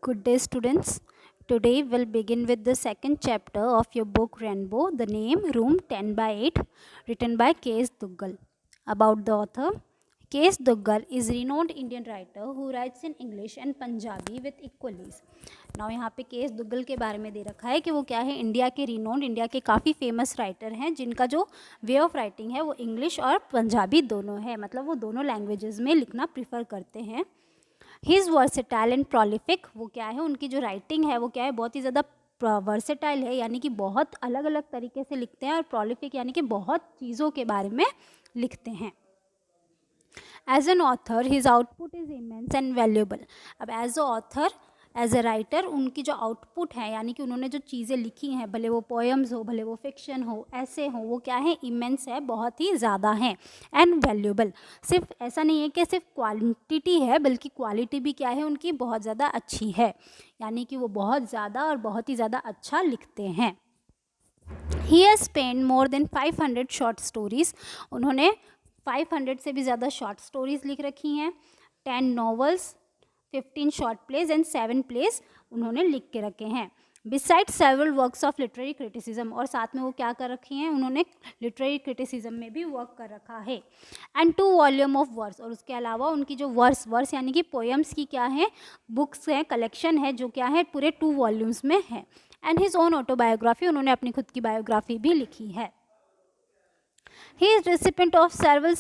Good day, students. Today we'll begin with the second chapter of your book Rainbow, the name Room 10 by 8, written by K.S. Duggal. About the author, K.S. Duggal is a renowned Indian writer who writes in English and Punjabi with equal ease. Now यहाँ पे K.S. Duggal के बारे में दे रखा है कि वो क्या है, इंडिया के रिनोन्ड, इंडिया के काफ़ी फेमस राइटर हैं जिनका जो वे ऑफ राइटिंग है वो इंग्लिश और पंजाबी दोनों है, मतलब वो दोनों लैंग्वेजेस में लिखना प्रीफर करते हैं. He is versatile and prolific. वो क्या है, उनकी जो राइटिंग है वो क्या है, बहुत ही ज़्यादा वर्सेटाइल है, यानी कि बहुत अलग अलग तरीके से लिखते हैं, और प्रोलिफिक यानी कि बहुत चीज़ों के बारे में लिखते हैं. As an author his output is immense and valuable. अब as a author, as a writer, उनकी जो आउटपुट है यानी कि उन्होंने जो चीज़ें लिखी हैं, भले वो पोएम्स हो, भले वो फिक्शन हो, ऐसे हो, वो क्या है, इमेंस है, बहुत ही ज़्यादा है, एंड वैल्यूएबल. सिर्फ ऐसा नहीं है कि सिर्फ क्वांटिटी है, बल्कि क्वालिटी भी क्या है उनकी बहुत ज़्यादा अच्छी है, यानी कि वो बहुत ज़्यादा और बहुत ही ज़्यादा अच्छा लिखते हैं. He has pen more than 500 short stories. उन्होंने 500 से भी ज़्यादा शॉर्ट स्टोरीज लिख रखी हैं. 10 novels, 15 short plays and 7 plays उन्होंने लिख के रखे हैं. Besides several works of literary criticism, और साथ में वो क्या कर रखी हैं, उन्होंने लिटरेरी क्रिटिसिज्म में भी वर्क कर रखा है. एंड 2 वॉल्यूम ऑफ वर्स, और उसके अलावा उनकी जो वर्स यानी कि पोएम्स की क्या है, बुक्स हैं, कलेक्शन है, जो क्या है पूरे 2 वॉल्यूम्स में है. एंड हिज ओन ऑटोबायोग्राफी, उन्होंने अपनी खुद की बायोग्राफी भी लिखी है. He is recipient of several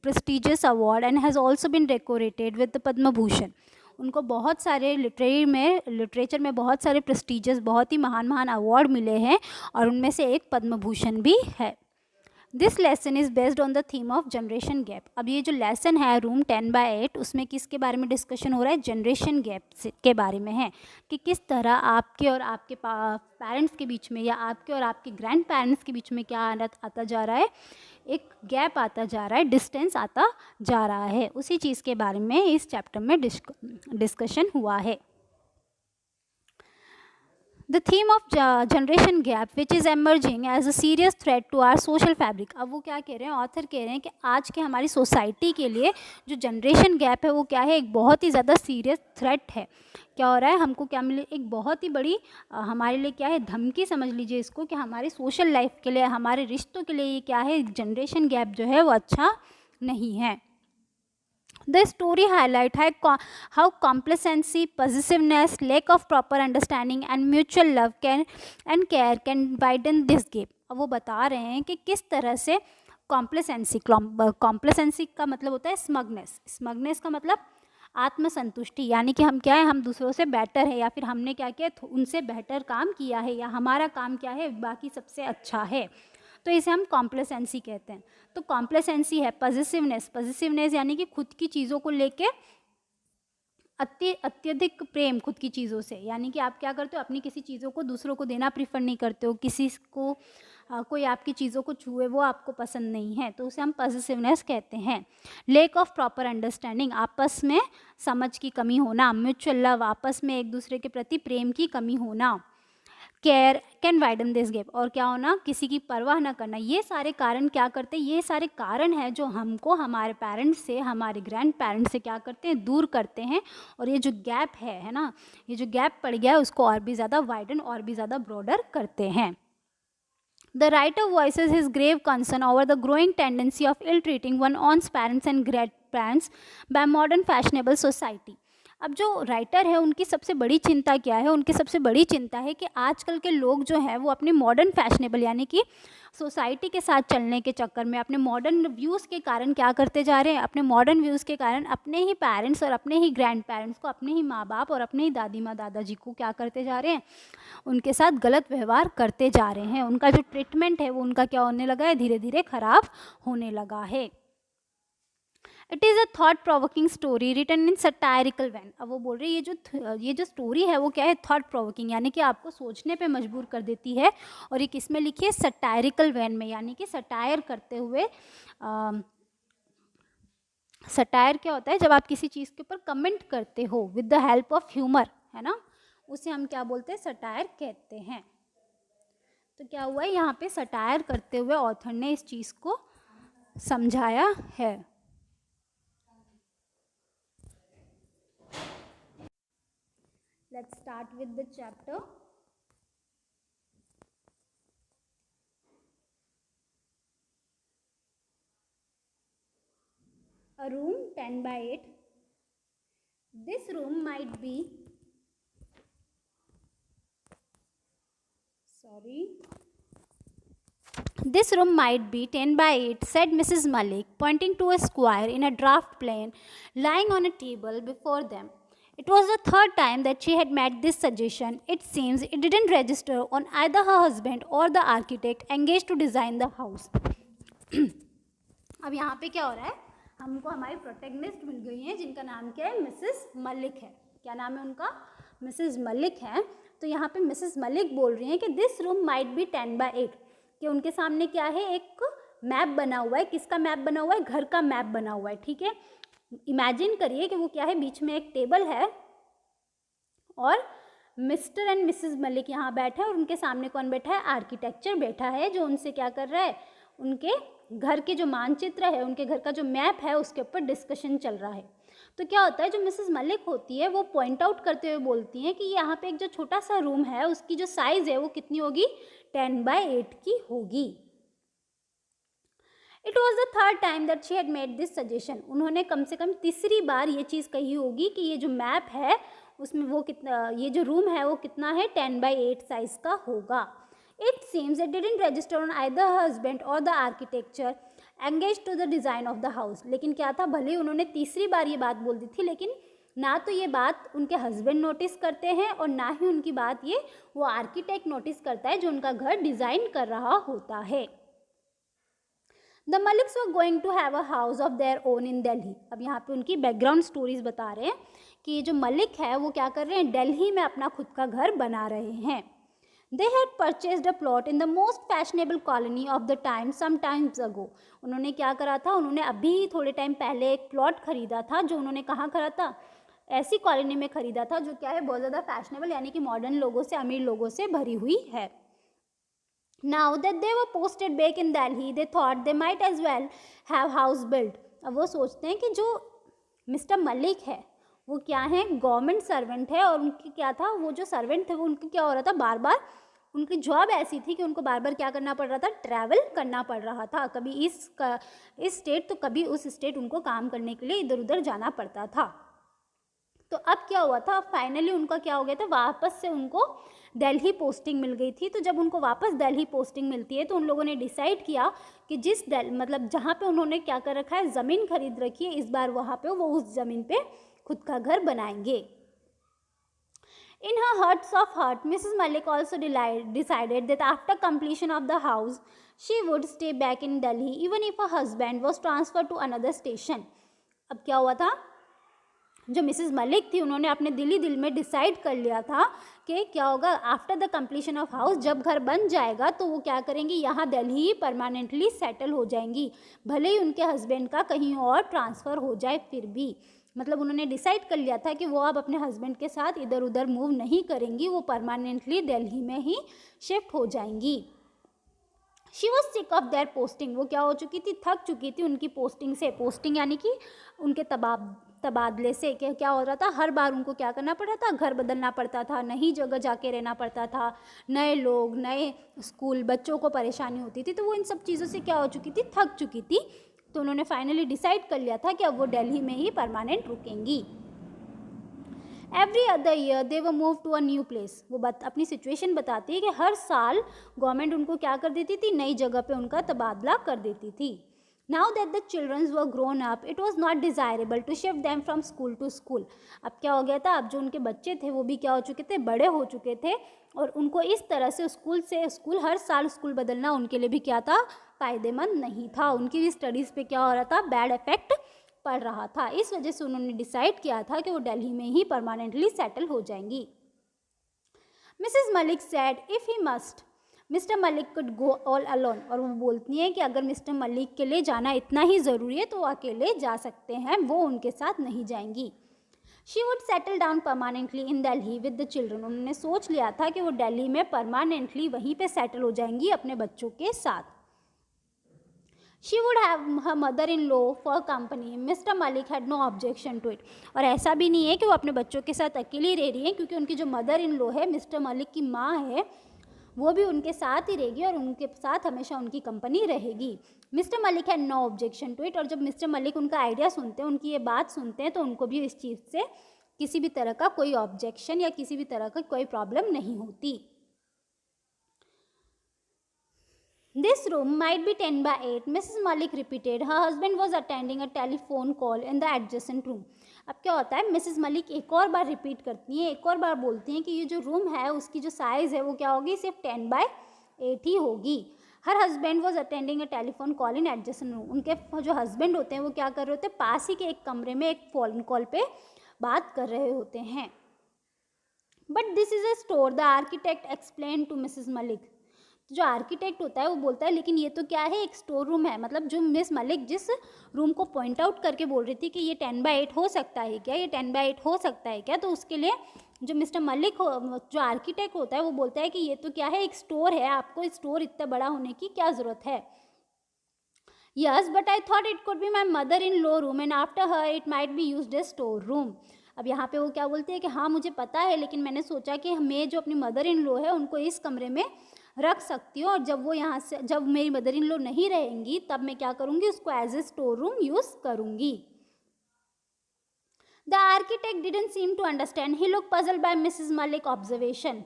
prestigious award and has also been decorated with the Padma Bhushan. उनको बहुत सारे लिटरेचर में बहुत सारे प्रेस्टिजियस, बहुत ही महान महान अवार्ड मिले हैं, और उनमें से एक पद्म भूषण भी है. This lesson is based on the theme of generation gap. अब ये जो लेसन है रूम 10 by 8, उसमें किसके बारे में डिस्कशन हो रहा है, जनरेशन गैप के बारे में है, कि किस तरह आपके और आपके पेरेंट्स के बीच में, या आपके और आपके ग्रैंड पेरेंट्स के बीच में क्या आता जा रहा है, एक गैप आता जा रहा है, डिस्टेंस आता जा रहा है. उसी चीज़ के बारे में इस चैप्टर में डिस्कशन हुआ है. The theme of generation gap which is emerging as a serious threat to our social fabric. अब वो क्या कह रहे हैं, ऑथर कह रहे हैं कि आज के हमारी सोसाइटी के लिए जो जनरेशन गैप है वो क्या है, एक बहुत ही ज़्यादा सीरियस थ्रेट है. क्या हो रहा है, हमको क्या मिले, एक बहुत ही बड़ी हमारे लिए क्या है, धमकी समझ लीजिए इसको, कि हमारी सोशल लाइफ के लिए, हमारे रिश्तों के लिए ये क्या है, जनरेशन गैप जो है वो अच्छा नहीं है. The story highlight how complacency, possessiveness, lack of proper understanding and mutual love and care can widen this gap. अब वो बता रहे हैं कि किस तरह से कॉम्प्लेसेंसी का मतलब होता है स्मगनेस का मतलब आत्मसंतुष्टि, यानी कि हम क्या है, हम दूसरों से बेटर है, या फिर हमने क्या किया, उनसे बेटर काम किया है, या हमारा काम क्या है बाकी सबसे अच्छा है, तो इसे हम कॉम्प्लेसेंसी कहते हैं. तो कॉम्प्लेसेंसी है. पॉजिटिवनेस यानी कि खुद की चीज़ों को लेके अत्यधिक प्रेम खुद की चीज़ों से, यानी कि आप क्या करते हो, अपनी किसी चीज़ों को दूसरों को देना प्रीफर नहीं करते हो, किसी को कोई आपकी चीज़ों को छुए वो आपको पसंद नहीं है, तो उसे हम पॉजिटिवनेस कहते हैं. लेक ऑफ प्रॉपर अंडरस्टैंडिंग, आपस में समझ की कमी होना. म्यूचुअल लव, आपस में एक दूसरे के प्रति प्रेम की कमी होना. Care can widen this gap, और क्या होना, किसी की परवाह ना करना. ये सारे कारण क्या करते हैं, ये सारे कारण हैं जो हमको हमारे पेरेंट्स से, हमारे ग्रैंड पेरेंट्स से क्या करते हैं, दूर करते हैं, और ये जो गैप है ना, ये जो गैप पड़ गया है उसको और भी ज़्यादा वाइडन, और भी ज़्यादा ब्रॉडर करते हैं. The writer voices his grave concern over the growing tendency of ill-treating one's parents and grandparents by modern fashionable society. अब जो राइटर है उनकी सबसे बड़ी चिंता क्या है, उनकी सबसे बड़ी चिंता है कि आजकल के लोग जो हैं वो अपने मॉडर्न फैशनेबल यानी कि सोसाइटी के साथ चलने के चक्कर में, अपने मॉडर्न व्यूज़ के कारण क्या करते जा रहे हैं, अपने मॉडर्न व्यूज़ के कारण अपने ही पेरेंट्स और अपने ही ग्रैंड पेरेंट्स को, अपने ही माँ बाप और अपने ही दादी माँ दादाजी को क्या करते जा रहे हैं, उनके साथ गलत व्यवहार करते जा रहे हैं. उनका जो ट्रीटमेंट है वो उनका क्या होने लगा है, धीरे धीरे खराब होने लगा है. It is a thought provoking story written in satirical vein. अब वो बोल रही है ये जो स्टोरी है वो क्या है, थॉट प्रोवोकिंग, यानी कि आपको सोचने पे मजबूर कर देती है, और ये किस में लिखी है, सटायरिकल वैन में, यानी कि सटायर करते हुए. सटायर क्या होता है, जब आप किसी चीज़ के ऊपर कमेंट करते हो with the help of humour, है ना, उसे हम क्या बोलते हैं, सटायर कहते हैं. तो क्या हुआ है, यहाँ पे सटायर करते हुए ऑथर ने इस चीज़ को समझाया है. Let's start with the chapter. A room 10 by 8. This room might be, This room might be 10 by 8, said Mrs. Malik, pointing to a square in a draft plane lying on a table before them. It was the third time that she had made this suggestion. It seems it didn't register on either her husband or the architect engaged to design the house. अब यहाँ पे क्या हो रहा है, हमको हमारी protagonist मिल गई हैं जिनका नाम क्या है, मिसेस मलिक है. क्या नाम है उनका, मिसेस मलिक है. तो यहाँ पे मिसेस मलिक बोल रही हैं कि this room might be 10 by 8, कि उनके सामने क्या है, एक मैप बना हुआ है. किसका मैप बना हुआ है, घर का मैप बना हुआ है. ठीक है, इमेजिन करिए कि वो क्या है, बीच में एक टेबल है और मिस्टर एंड मिसेस मलिक यहाँ बैठे हैं और उनके सामने कौन बैठा है, आर्किटेक्चर बैठा है जो उनसे क्या कर रहा है, उनके घर के जो मानचित्र है, उनके घर का जो मैप है उसके ऊपर डिस्कशन चल रहा है. तो क्या होता है, जो मिसेस मलिक होती है वो पॉइंट आउट करते हुए बोलती हैं कि यहाँ पे एक जो छोटा सा रूम है उसकी जो साइज़ है वो कितनी होगी, 10 by 8 की होगी. It was the third time that she had made this suggestion. उन्होंने कम से कम तीसरी बार ये चीज़ कही होगी कि ये जो मैप है उसमें वो कितना, ये जो रूम है वो कितना है, 10 by 8 साइज का होगा. It seems it didn't register on either husband or the architecture engage to the design of the house. लेकिन क्या था, भले ही उन्होंने तीसरी बार ये बात बोल दी थी, लेकिन ना तो ये बात उनके हस्बैंड नोटिस करते हैं और ना ही उनकी बात ये वो आर्किटेक्ट नोटिस करता है जो उनका घर डिज़ाइन कर रहा होता है. The Maliks were going to have a house of their own in Delhi. अब यहाँ पे उनकी बैकग्राउंड स्टोरीज बता रहे हैं कि ये जो मलिक है वो क्या कर रहे हैं, दिल्ली में अपना खुद का घर बना रहे हैं. They had purchased a plot in the most fashionable colony of the time some times ago. उन्होंने क्या करा था, उन्होंने अभी थोड़े टाइम पहले एक प्लॉट खरीदा था जो उन्होंने कहाँ करा था, ऐसी कॉलोनी में खरीदा था जो क्या है, बहुत ज़्यादा फैशनेबल यानी कि मॉडर्न लोगों से, अमीर लोगों से भरी हुई है. Now that they were posted back in Delhi, they thought they might as well have house built. अब वो सोचते हैं कि जो मिस्टर मलिक है वो क्या है, गवर्नमेंट सर्वेंट है और उनकी क्या था, वो जो सर्वेंट थे वो उनकी क्या हो रहा था, बार बार उनकी जॉब ऐसी थी कि उनको बार बार क्या करना पड़ रहा था, ट्रैवल करना पड़ रहा था. कभी इस स्टेट तो कभी उस स्टेट उनको काम करने के लिए इधर उधर जाना पड़ता था. तो अब क्या हुआ था, फाइनली उनका क्या हो गया था, वापस से उनको दिल्ली पोस्टिंग मिल गई थी. तो जब उनको वापस दिल्ली पोस्टिंग मिलती है तो उन लोगों ने डिसाइड किया कि मतलब जहाँ पे उन्होंने क्या कर रखा है, ज़मीन खरीद रखी है, इस बार वहाँ पे वो उस ज़मीन पे खुद का घर बनाएंगे. In her hearts of heart, Mrs. Malik also decided that after completion of the house, she would stay back in Delhi even if her husband was transferred to another station. अब क्या हुआ था, जो मिसेस मलिक थी उन्होंने अपने दिल में डिसाइड कर लिया था कि क्या होगा, after the completion of house, जब घर बन जाएगा तो वो क्या करेंगी, यहाँ दिल्ली ही परमानेंटली सेटल हो जाएंगी, भले ही उनके हस्बैंड का कहीं और ट्रांसफ़र हो जाए फिर भी. मतलब उन्होंने डिसाइड कर लिया था कि वो अब अपने हस्बैंड के साथ इधर उधर मूव नहीं करेंगी, वो परमानेंटली दिल्ली में ही शिफ्ट हो जाएंगी. She was sick of their posting. वो क्या हो चुकी थी, थक चुकी थी उनकी पोस्टिंग से. पोस्टिंग यानी कि उनके तबादले से. क्या हो रहा था, हर बार उनको क्या करना पड़ रहा था, घर बदलना पड़ता था, नई जगह जाके रहना पड़ता था, नए लोग, नए स्कूल, बच्चों को परेशानी होती थी. तो वो इन सब चीज़ों से क्या हो चुकी थी, थक चुकी थी. तो उन्होंने फाइनली डिसाइड कर लिया था कि अब वो दिल्ली में ही परमानेंट रुकेंगी. Every other year they were move to a new place. वो अपनी सिचुएशन बताती है कि हर साल गवर्नमेंट उनको क्या कर देती थी, नई जगह पे उनका तबादला कर देती थी. Now that the childrens were grown up, it was not desirable to shift them from school to school. अब क्या हो गया था, अब जो उनके बच्चे थे वो भी क्या हो चुके थे, बड़े हो चुके थे और उनको इस तरह से स्कूल हर साल स्कूल बदलना उनके लिए भी क्या था, फ़ायदेमंद नहीं था. उनकी भी स्टडीज़ पे क्या हो रहा था, बैड इफेक्ट पड़ रहा था. इस वजह से उन्होंने डिसाइड किया था कि वो दिल्ली में ही परमानेंटली सेटल हो जाएंगी. Mrs Malik said if he must, mister Malik could go all alone. और वो बोलती हैं कि अगर मिस्टर मलिक के लिए जाना इतना ही ज़रूरी है तो वो अकेले जा सकते हैं, वो उनके साथ नहीं जाएंगी. She would settle down permanently in Delhi with the children. उन्होंने सोच लिया था कि वो दिल्ली में परमानेंटली वहीं पे सेटल हो जाएंगी अपने बच्चों के साथ. She would have her mother in law for company. Mr Malik had no objection to it. और ऐसा भी नहीं है कि वो अपने बच्चों के साथ अकेली रह रही है, क्योंकि उनकी जो मदर इन लॉ है, मिस्टर मलिक की माँ है, वो भी उनके साथ ही रहेगी और उनके साथ हमेशा उनकी कंपनी रहेगी. Mr Malik had no objection to it. और जब मिस्टर मलिक उनका आइडिया सुनते हैं, उनकी ये बात सुनते हैं, तो उनको भी इस चीज़ से किसी भी तरह का कोई ऑब्जेक्शन या किसी भी तरह का कोई प्रॉब्लम नहीं होती. This room might be 10 by 8, Mrs. Malik repeated. Her husband was attending a telephone call in the adjacent room. अब क्या होता है, मिसेस मलिक एक और बार रिपीट करती हैं, एक और बार बोलती हैं कि ये जो रूम है उसकी जो साइज़ है वो क्या होगी, सिर्फ 10 by 8 ही होगी. Her husband was attending a telephone call in adjacent room. उनके जो हस्बैंड होते हैं वो क्या कर रहे होते हैं, पास ही के एक कमरे में एक फ़ोन कॉल पे बात कर रहे होते हैं. But this is a store, the architect explain to Mrs Malik. जो आर्किटेक्ट होता है वो बोलता है लेकिन ये तो क्या है, एक स्टोर रूम है. मतलब जो मिस मलिक जिस रूम को पॉइंट आउट करके बोल रही थी कि ये 10 by 8 हो सकता है क्या, ये 10 by 8 हो सकता है क्या, तो उसके लिए जो मिस्टर मलिक जो आर्किटेक्ट होता है वो बोलता है कि ये तो क्या है, एक स्टोर है, आपको स्टोर इतना बड़ा होने की क्या ज़रूरत है. Yes but I thought it could be my mother in law room and after her it might be used as store room. अब यहाँ पे वो क्या बोलते हैं कि हाँ मुझे पता है, लेकिन मैंने सोचा कि मैं जो अपनी मदर इन लॉ है उनको इस कमरे में रख सकती हूँ, और जब वो यहाँ से, जब मेरी मदर इन लॉ नहीं रहेंगी तब मैं क्या करूँगी, उसको as a store room use करूँगी. The architect didn't seem to understand. He look puzzled by Mrs Malik observation.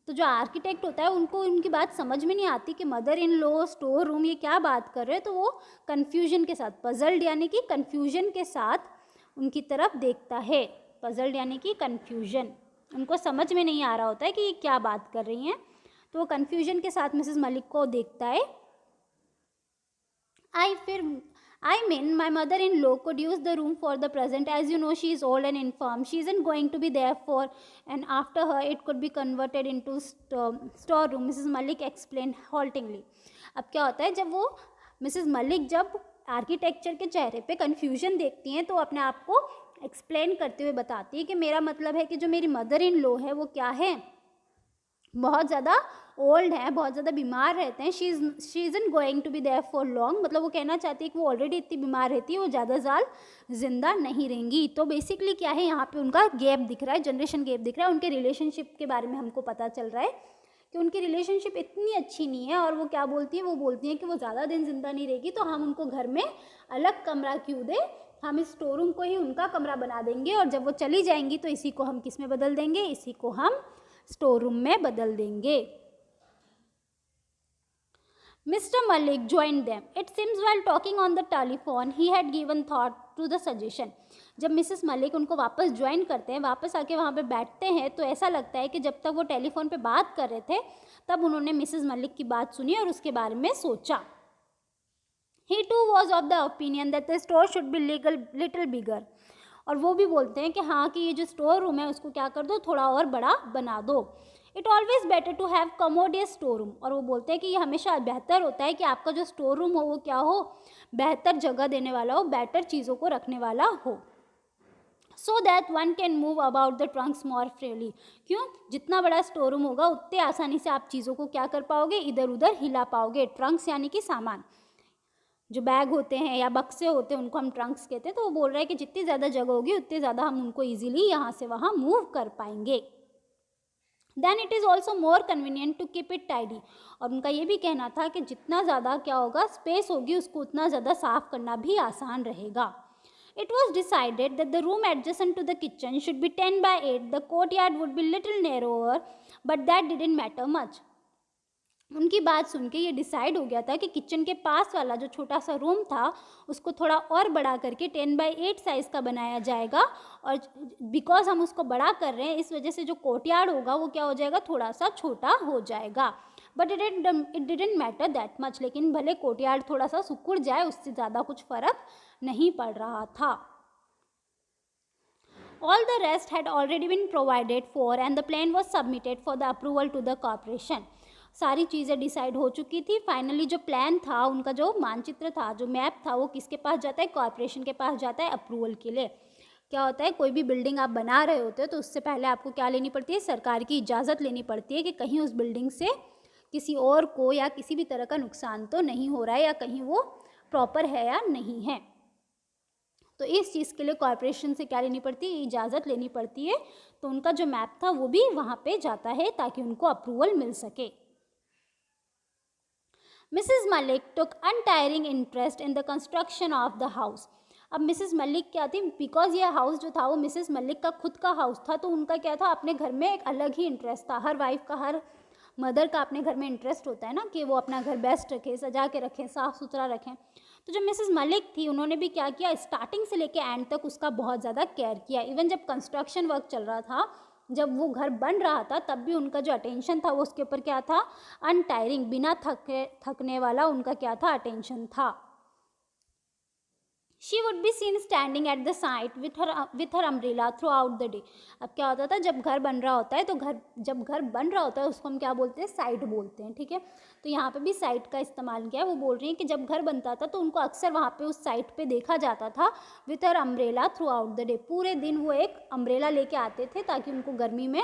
तो जो आर्किटेक्ट होता है उनको उनकी बात समझ में नहीं आती कि mother in law store room ये क्या बात कर रहे हैं, तो वो कन्फ्यूजन के साथ, पजल्ड यानी कि कन्फ्यूजन के साथ उनकी तरफ देखता है. पजल्ड यानी कि कन्फ्यूजन, उनको समझ में नहीं आ रहा होता है कि ये क्या बात कर रही हैं, तो वो कन्फ्यूजन के साथ मिसेस मलिक को देखता है. I mean, my mother-in-law could use the room for the present. As you know, she is old and infirm. She isn't going to be there for, and after her, it could be converted into storeroom. Mrs. Malik explained haltingly. अब क्या होता है, जब वो Mrs Malik जब architecture के चेहरे पे कन्फ्यूजन देखती हैं तो अपने आप को एक्सप्लेन करते हुए बताती है कि मेरा मतलब है कि जो मेरी मदर इन लॉ है वो क्या है, बहुत ज़्यादा ओल्ड हैं, बहुत ज़्यादा बीमार रहते हैं. She isn't going to be there for long. मतलब वो कहना चाहती है कि वो ऑलरेडी इतनी बीमार रहती है, वो ज़्यादा साल जिंदा नहीं रहेंगी. तो बेसिकली क्या है, यहाँ पे उनका गैप दिख रहा है, जनरेशन गैप दिख रहा है. उनके रिलेशनशिप के बारे में हमको पता चल रहा है कि उनकी रिलेशनशिप इतनी अच्छी नहीं है. और वो क्या बोलती है, वो बोलती हैं कि वो ज़्यादा दिन जिंदा नहीं रहेगी, तो हम उनको घर में अलग कमरा क्यों दें, हम इस स्टोर रूम को ही उनका कमरा बना देंगे, और जब वो चली जाएंगी तो इसी को हम किस में बदल देंगे, इसी को हम स्टोर रूम में बदल देंगे. Mr. Malik joined them. It seems while talking on the telephone, he had given thought to the suggestion. जब मिसेस मलिक उनको वापस ज्वाइन करते हैं, वापस आके वहाँ पे बैठते हैं, तो ऐसा लगता है कि जब तक वो टेलीफोन पे बात कर रहे थे तब उन्होंने मिसेस मलिक की बात सुनी और उसके बारे में सोचा. He too was of the opinion that the store should be little bigger. और वो भी बोलते हैं कि हाँ कि ये जो स्टोर रूम है उसको क्या कर दो, थोड़ा और बड़ा बना दो. It always better to have commodious store room. और वो बोलते हैं कि ये हमेशा बेहतर होता है कि आपका जो स्टोर रूम हो वो क्या हो, बेहतर जगह देने वाला हो, बेटर चीज़ों को रखने वाला हो. So that one can move about the Trunks more freely. क्यों, जितना बड़ा स्टोर रूम होगा उतने आसानी से आप चीज़ों को क्या कर पाओगे, इधर उधर हिला पाओगे. ट्रंक्स यानी कि सामान, जो बैग होते हैं या बक्से होते हैं उनको हम ट्रंक्स कहते हैं. तो वो बोल रहा है कि जितनी ज़्यादा जगह होगी उतनी ज़्यादा हम उनको ईजिली यहाँ से वहाँ मूव कर पाएंगे. Then it is also more convenient to keep it tidy. और उनका ये भी कहना था कि जितना ज़्यादा क्या होगा स्पेस होगी उसको उतना ज़्यादा साफ करना भी आसान रहेगा. It was decided that the room adjacent to the kitchen should be 10 by 8. The courtyard would be little narrower, but that didn't matter much. उनकी बात सुन के ये डिसाइड हो गया था कि किचन के पास वाला जो छोटा सा रूम था उसको थोड़ा और बड़ा करके 10 by 8 साइज़ का बनाया जाएगा. और बिकॉज हम उसको बड़ा कर रहे हैं इस वजह से जो कोर्टयार्ड होगा वो क्या हो जाएगा, थोड़ा सा छोटा हो जाएगा. But it didn't matter that much. लेकिन भले कोर्टयार्ड थोड़ा सा सिकुड़ जाए उससे ज़्यादा कुछ फ़र्क नहीं पड़ रहा था. All the rest had already been provided for and the plan was submitted for the approval to the corporation. सारी चीज़ें डिसाइड हो चुकी थी. फाइनली जो प्लान था, उनका जो मानचित्र था, जो मैप था, वो किसके पास जाता है, कॉर्पोरेशन के पास जाता है अप्रूवल के लिए. क्या होता है, कोई भी बिल्डिंग आप बना रहे होते हो तो उससे पहले आपको क्या लेनी पड़ती है, सरकार की इजाज़त लेनी पड़ती है कि कहीं उस बिल्डिंग से किसी और को या किसी भी तरह का नुकसान तो नहीं हो रहा है या कहीं वो प्रॉपर है या नहीं है। तो इस चीज़ के लिए कॉरपोरेशन से क्या लेनी पड़ती है, इजाज़त लेनी पड़ती है। तो उनका जो मैप था वो भी वहाँ पे जाता है ताकि उनको अप्रूवल मिल सके। Mrs Malik took untiring interest in the construction of the house. अब मिसेस मलिक क्या थी, बिकॉज ये हाउस जो था वो मिसेस मलिक का खुद का हाउस था, तो उनका क्या था, अपने घर में एक अलग ही इंटरेस्ट था। हर वाइफ का, हर मदर का अपने घर में इंटरेस्ट होता है ना कि वो अपना घर बेस्ट रखे, सजा के रखें, साफ़ सुथरा रखें। तो जो मिसेस मलिक थी उन्होंने भी क्या किया, स्टार्टिंग से लेके एंड तक उसका बहुत ज़्यादा केयर किया। इवन जब कंस्ट्रक्शन वर्क चल रहा था, जब वो घर बन रहा था, तब भी उनका जो अटेंशन था वो उसके ऊपर क्या था, अनटायरिंग, बिना थकने वाला उनका क्या था, अटेंशन था। She would be seen standing at the site with her umbrella throughout the day. अब क्या होता था, जब घर बन रहा होता है तो जब घर बन रहा होता है उसको हम क्या बोलते हैं, साइट बोलते हैं, ठीक है। तो यहाँ पे भी साइट का इस्तेमाल किया है। वो बोल रही हैं कि जब घर बनता था तो उनको अक्सर वहाँ पे उस साइट पे देखा जाता था with her umbrella through out the day. पूरे दिन वो एक अम्ब्रेला लेके आते थे ताकि उनको गर्मी में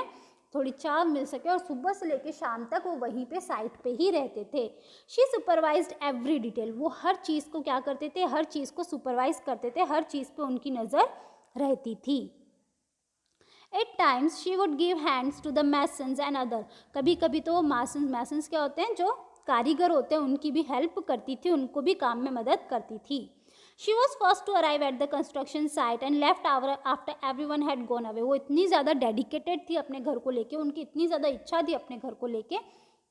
थोड़ी छाँव मिल सके, और सुबह से लेकर शाम तक वो वहीं पे साइट पे ही रहते थे। शी सुपरवाइज्ड एवरी डिटेल, वो हर चीज़ को क्या करते थे, हर चीज़ को सुपरवाइज करते थे, हर चीज़ पे उनकी नज़र रहती थी। At times she would give hands to the masons and other, कभी कभी तो मैसन्स क्या होते हैं, जो कारीगर होते हैं, उनकी भी हेल्प करती थी, उनको भी काम में मदद करती थी। She was first to arrive at the construction site and left after everyone had gone away. वो इतनी ज़्यादा डेडिकेटेड थी अपने घर को लेके, उनकी इतनी ज़्यादा इच्छा थी अपने घर को लेके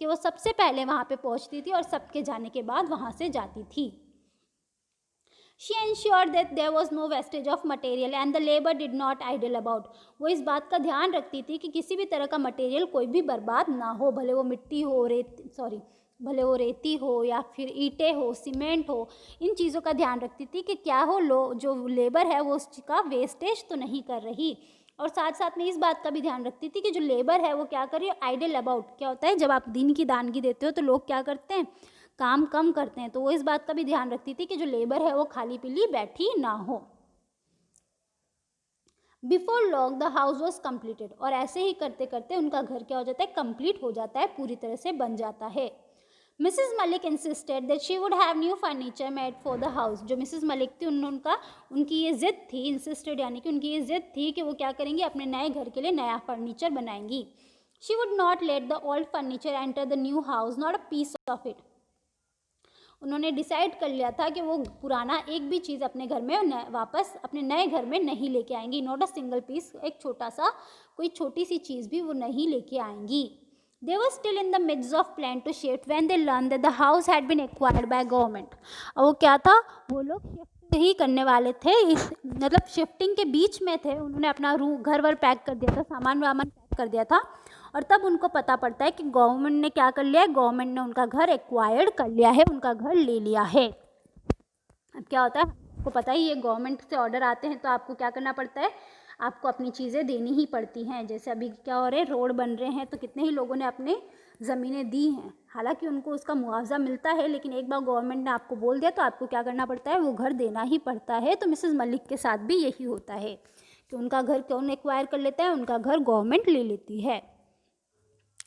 कि वो सबसे पहले वहाँ पे पहुँचती थी और सबके जाने के बाद वहाँ से जाती थी। She ensured that there was no wastage of material and the labor did not idle about. वो इस बात का ध्यान रखती थी कि किसी भी तरह का मटेरियल कोई भी बर्बाद ना हो, भले वो मिट्टी हो, भले वो रेती हो या फिर ईंटें हो, सीमेंट हो, इन चीज़ों का ध्यान रखती थी कि क्या हो, जो लेबर है वो उसका वेस्टेज तो नहीं कर रही। और साथ साथ में इस बात का भी ध्यान रखती थी कि जो लेबर है वो क्या कर रही है, आइडल अबाउट। क्या होता है, जब आप दिन की दानगी देते हो तो लोग क्या करते हैं, काम कम करते हैं। तो वो इस बात का भी ध्यान रखती थी कि जो लेबर है वो खाली पीली बैठी ना हो। Before long the house was completed, और ऐसे ही करते करते उनका घर क्या हो जाता है, कंप्लीट हो जाता है, पूरी तरह से बन जाता है। Mrs Malik insisted that she would have new furniture made for the house. जो मिसेस मलिक थी उनकी ये जिद थी, इंसिस्टेड यानी कि उनकी ये जिद थी कि वो क्या करेंगी, अपने नए घर के लिए नया फर्नीचर बनाएंगी। She would not let the old furniture enter the new house, not a piece of it. उन्होंने डिसाइड कर लिया था कि वो पुराना एक भी चीज़ अपने घर में वापस अपने नए घर में नहीं लेके आएंगी। नॉट अ सिंगल पीस, एक छोटा सा कोई छोटी सी चीज़ भी वो नहीं लेके आएंगी। They were still in the midst of plan to shift when they learned that the house had been acquired by government. और वो क्या था, वो लोग शिफ्ट ही करने वाले थे, मतलब शिफ्टिंग के बीच में थे। उन्होंने अपना घर वर पैक कर दिया था, सामान वामान पैक कर दिया था, और तब उनको पता पड़ता है कि गवर्नमेंट ने क्या कर लिया है, गवर्नमेंट ने उनका घर एक्वायर्ड कर लिया है, उनका घर ले लिया है। अब क्या होता है, आपको पता ही है, गवर्नमेंट से ऑर्डर आते हैं तो आपको क्या करना पड़ता है, आपको अपनी चीज़ें देनी ही पड़ती हैं। जैसे अभी क्या हो रहा है, रोड बन रहे हैं तो कितने ही लोगों ने अपने ज़मीनें दी हैं, हालांकि उनको उसका मुआवजा मिलता है, लेकिन एक बार गवर्नमेंट ने आपको बोल दिया तो आपको क्या करना पड़ता है, वो घर देना ही पड़ता है। तो मिसेस मलिक के साथ भी यही होता है कि उनका घर कौन एक्वायर कर लेता है, उनका घर गवर्नमेंट ले लेती है।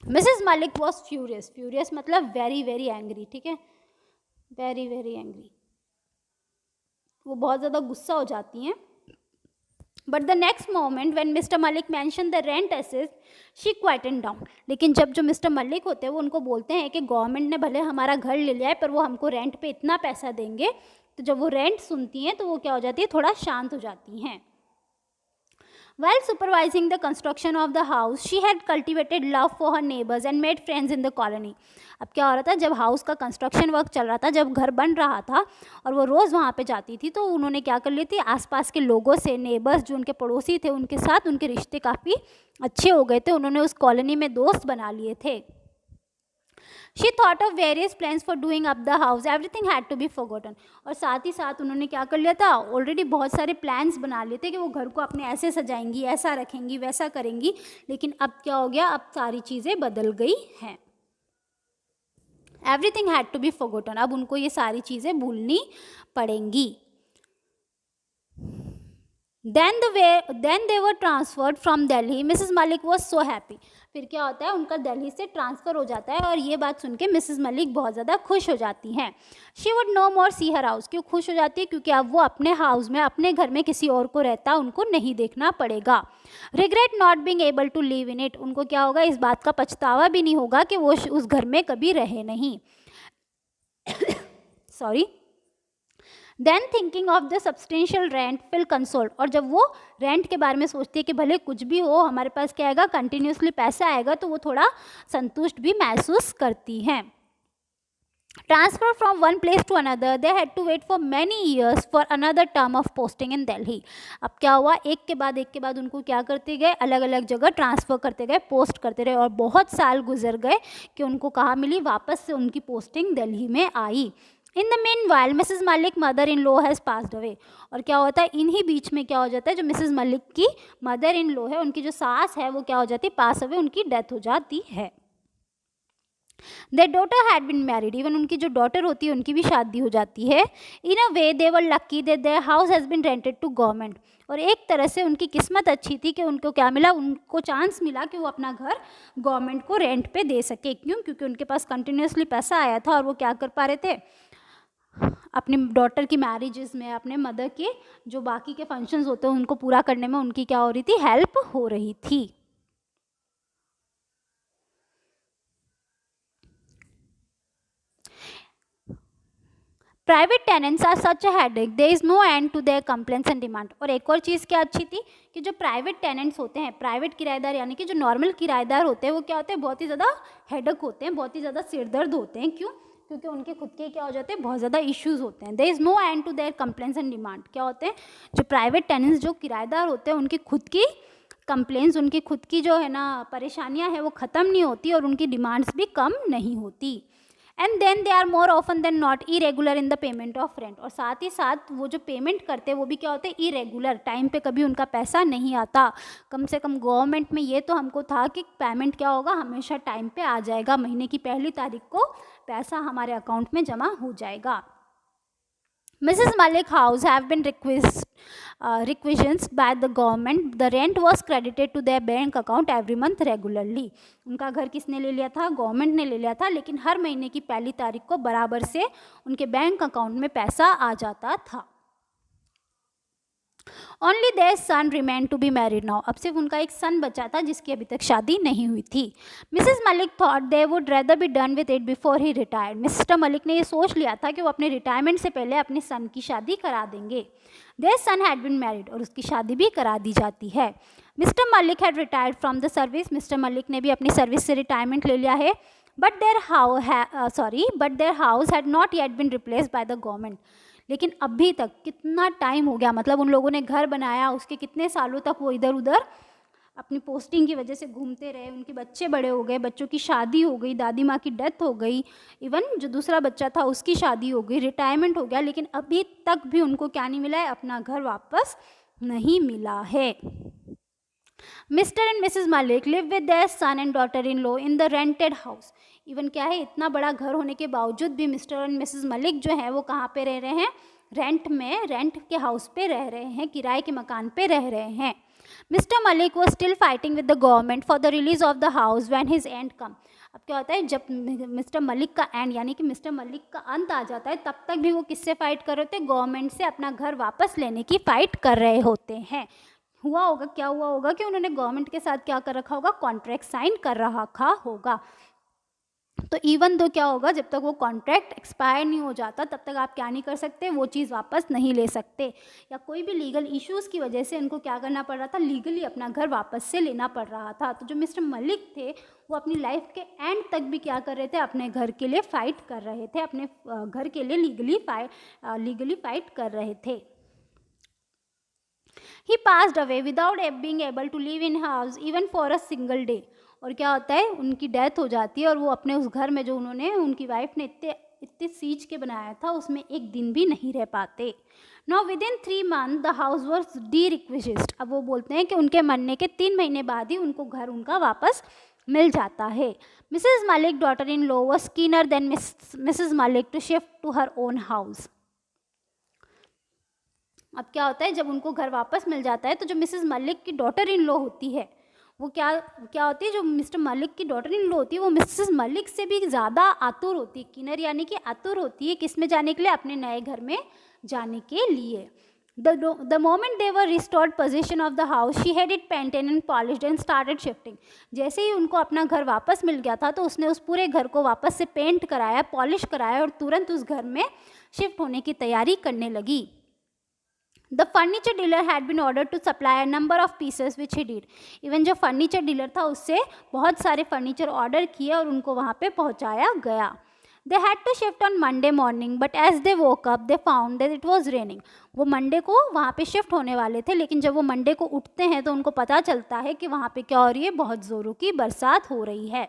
Mrs Malik was furious, furious मतलब वेरी वेरी एंग्री, ठीक है, वेरी वेरी एंग्री, वो बहुत ज़्यादा गुस्सा हो जाती हैं। But the next moment when mister Malik mention the rent assess, she quieten down. लेकिन जब जो मिस्टर मलिक होते हैं वो उनको बोलते हैं कि गवर्नमेंट ने भले हमारा घर ले लिया है पर वो हमको रेंट पे इतना पैसा देंगे, तो जब वो रेंट सुनती हैं तो वो क्या हो जाती है, थोड़ा शांत हो जाती हैं। While supervising the construction of the house, she had cultivated love for her neighbors and made friends in the colony. अब क्या हो रहा था, जब हाउस का कंस्ट्रक्शन वर्क चल रहा था, जब घर बन रहा था और वो रोज़ वहाँ पे जाती थी, तो उन्होंने क्या कर ली थी, आसपास के लोगों से, नेबर्स जो उनके पड़ोसी थे उनके साथ उनके रिश्ते काफ़ी अच्छे हो गए थे, उन्होंने उस कॉलोनी में दोस्त बना लिए थे। She thought of various plans for doing up the house. Everything had to be forgotten. और साथ ही साथ उन्होंने क्या कर लिया था, ऑलरेडी बहुत सारे प्लान्स बना लिए थे कि वो घर को अपने ऐसे सजाएंगी, ऐसा रखेंगी, वैसा करेंगी, लेकिन अब क्या हो गया, अब सारी चीज़ें बदल गई हैं। Everything had to be forgotten. अब उनको ये सारी चीज़ें भूलनी पड़ेंगी। then they were transferred from Delhi. Mrs. Malik was so happy. फिर क्या होता है, उनका दिल्ली से ट्रांसफ़र हो जाता है और ये बात सुन के मिसेस मलिक बहुत ज़्यादा खुश हो जाती हैं. She would no more see her house. क्यों खुश हो जाती है? क्योंकि अब वो अपने हाउस में, अपने घर में किसी और को रहता उनको नहीं देखना पड़ेगा. Regret not being able to live in it. उनको क्या होगा, इस बात का पछतावा भी नहीं होगा कि वो उस घर में कभी रहे नहीं. Sorry. Then thinking of the substantial rent feel consoled. और जब वो रेंट के बारे में सोचती है कि भले कुछ भी हो, हमारे पास क्या आएगा, कंटिन्यूसली पैसा आएगा, तो वो थोड़ा संतुष्ट भी महसूस करती हैं. Transfer from one place to another, they had to wait for many years for another term of posting in Delhi. अब क्या हुआ, एक के बाद उनको क्या करते गए, अलग अलग जगह ट्रांसफ़र करते गए, पोस्ट करते रहे, और बहुत साल गुजर गए कि उनको कहाँ मिली, वापस से उनकी पोस्टिंग दिल्ली में आई. In the meanwhile Mrs Malik mother in law has passed away. और क्या होता है, इन्हीं बीच में क्या हो जाता है, जो मिसेज मलिक की मदर इन लॉ है, उनकी जो सास है, वो क्या हो जाती है, पास अवे, उनकी डेथ हो जाती है. Their daughter had been married. Even उनकी जो डॉटर होती है उनकी भी शादी हो जाती है. In a way they were lucky that their house has been rented to government. और एक तरह से उनकी किस्मत अच्छी थी कि उनको क्या मिला, उनको चांस मिला कि वो अपना घर गवर्नमेंट को रेंट पे दे सके. क्यों? क्योंकि उनके पास कंटिन्यूसली पैसा आया था और वो क्या कर पा रहे थे, अपनी डॉटर की मैरिजेस में, अपने मदर के जो बाकी के फंक्शंस होते हैं उनको पूरा करने में उनकी क्या हो रही थी, हेल्प हो रही थी. Private tenants are such a headache, there is no end to their complaints and demand. और एक और चीज़ क्या अच्छी थी कि जो प्राइवेट टेनेंट्स होते हैं, प्राइवेट किराएदार, यानी कि जो नॉर्मल किराएदार होते हैं, वो क्या होते हैं, बहुत ही ज़्यादा हेडेक होते हैं, बहुत ही ज़्यादा सिरदर्द होते हैं. क्यों? क्योंकि उनके खुद के क्या हो जाते हैं, बहुत ज़्यादा इश्यूज होते हैं. There is no end to their complaints and demand. क्या होते हैं, जो प्राइवेट टेनेंट्स, जो किराएदार होते हैं, उनकी खुद की कंप्लेंट्स, उनकी खुद की जो है ना परेशानियां हैं, वो ख़त्म नहीं होती और उनकी डिमांड्स भी कम नहीं होती. And then they are more often than not irregular in the payment of rent. और साथ ही साथ वो जो पेमेंट करते हैं वो भी क्या होते हैं, इरेगुलर. टाइम पे कभी उनका पैसा नहीं आता. कम से कम गवर्नमेंट में ये तो हमको था कि पेमेंट क्या होगा, हमेशा टाइम पे आ जाएगा, महीने की पहली तारीख को पैसा हमारे अकाउंट में जमा हो जाएगा. Mrs. Malik house have been requisitioned by the government. The rent was credited to their bank account every month regularly. उनका घर किसने ले लिया था, गवर्नमेंट ने ले लिया था, लेकिन हर महीने की पहली तारीख को बराबर से उनके बैंक अकाउंट में पैसा आ जाता था. Only their son remain to be married now. अब सिर्फ उनका एक सन बचा था जिसकी अभी तक शादी नहीं हुई थी. Mrs Malik thought they would rather be done with it before he retired. Mister Malik ने ये सोच लिया था कि वो अपने रिटायरमेंट से पहले अपने सन की शादी करा देंगे. Their son had been married. और उसकी शादी भी करा दी जाती है. Mr Malik had retired from the service. Mr Malik ने भी अपनी सर्विस से रिटायरमेंट ले लिया है. But their house had not yet been replaced by the government. लेकिन अभी तक कितना टाइम हो गया, मतलब उन लोगों ने घर बनाया, उसके कितने सालों तक वो इधर उधर अपनी पोस्टिंग की वजह से घूमते रहे. उनके बच्चे बड़े हो गए, बच्चों की शादी हो गई, दादी माँ की डेथ हो गई, इवन जो दूसरा बच्चा था उसकी शादी हो गई, रिटायरमेंट हो गया, लेकिन अभी तक भी उनको क्या नहीं मिला है, अपना घर वापस नहीं मिला है. Mr and Mrs Malik live with their son and daughter in law in the rented house. Even क्या है, इतना बड़ा घर होने के बावजूद भी मिस्टर एंड मिसेस मलिक जो है वो कहाँ पे रह रहे हैं, रेंट में, रेंट के हाउस पे रह रहे हैं, किराए के मकान पे रह रहे हैं. Mister Malik was still fighting with the government for the release of the house when his and come. अब क्या होता है, जब मिस्टर मलिक का एंड यानी कि मिस्टर मलिक का अंत आ जाता है, तब तक भी वो किससे फाइट कर रहे होते हैं, गवर्नमेंट से अपना घर वापस लेने की फाइट कर रहे होते हैं. हुआ होगा, क्या हुआ होगा कि उन्होंने गवर्नमेंट के साथ क्या कर रखा होगा, कॉन्ट्रैक्ट साइन कर रखा होगा. तो इवन दो क्या होगा, जब तक वो कॉन्ट्रैक्ट एक्सपायर नहीं हो जाता तब तक आप क्या नहीं कर सकते, वो चीज़ वापस नहीं ले सकते. या कोई भी लीगल इश्यूज़ की वजह से इनको क्या करना पड़ रहा था, लीगली अपना घर वापस से लेना पड़ रहा था. तो जो मिस्टर मलिक थे वो अपनी लाइफ के एंड तक भी क्या कर रहे थे, अपने घर के लिए फ़ाइट कर रहे थे, अपने घर के लिए लीगली फाइट कर रहे थे. He passed away without being able to live in house even for a single day. और क्या होता है, उनकी डेथ हो जाती है और वो अपने उस घर में जो उन्होंने, उनकी वाइफ ने इतने सींच के बनाया था, उसमें एक दिन भी नहीं रह पाते. Now within 3 months the house was de-requisitioned. अब वो बोलते हैं कि उनके मरने के 3 महीने बाद ही उनको घर उनका वापस मिल जाता है. Mrs. Malik daughter in law was keener than Mrs. Malik to shift to her own house. अब क्या होता है, जब उनको घर वापस मिल जाता है तो जो मिसेस मलिक की डॉटर इन लॉ होती है वो क्या क्या होती है, जो मिस्टर मलिक की डॉटर इन लॉ होती है वो मिसेस मलिक से भी ज़्यादा आतुर होती है, किनर यानी कि आतुर होती है किस में जाने के लिए, अपने नए घर में जाने के लिए। The moment they were restored possession of the house, she had it painted and polished and started shifting. जैसे ही उनको अपना घर वापस मिल गया था तो उसने उस पूरे घर को वापस से पेंट कराया, पॉलिश कराया और तुरंत उस घर में शिफ्ट होने की तैयारी करने लगी। The furniture dealer had been ordered to supply a number of pieces which he did. Even जो फर्नीचर डीलर था उससे बहुत सारे फर्नीचर ऑर्डर किए और उनको वहाँ पे पहुँचाया गया। They had to shift on Monday morning, but as they woke up, they found that it was raining. वो मंडे को वहाँ पे शिफ्ट होने वाले थे, लेकिन जब वो मंडे को उठते हैं तो उनको पता चलता है कि वहाँ पे क्या हो रही है, बहुत ज़ोरों की बरसात हो रही है।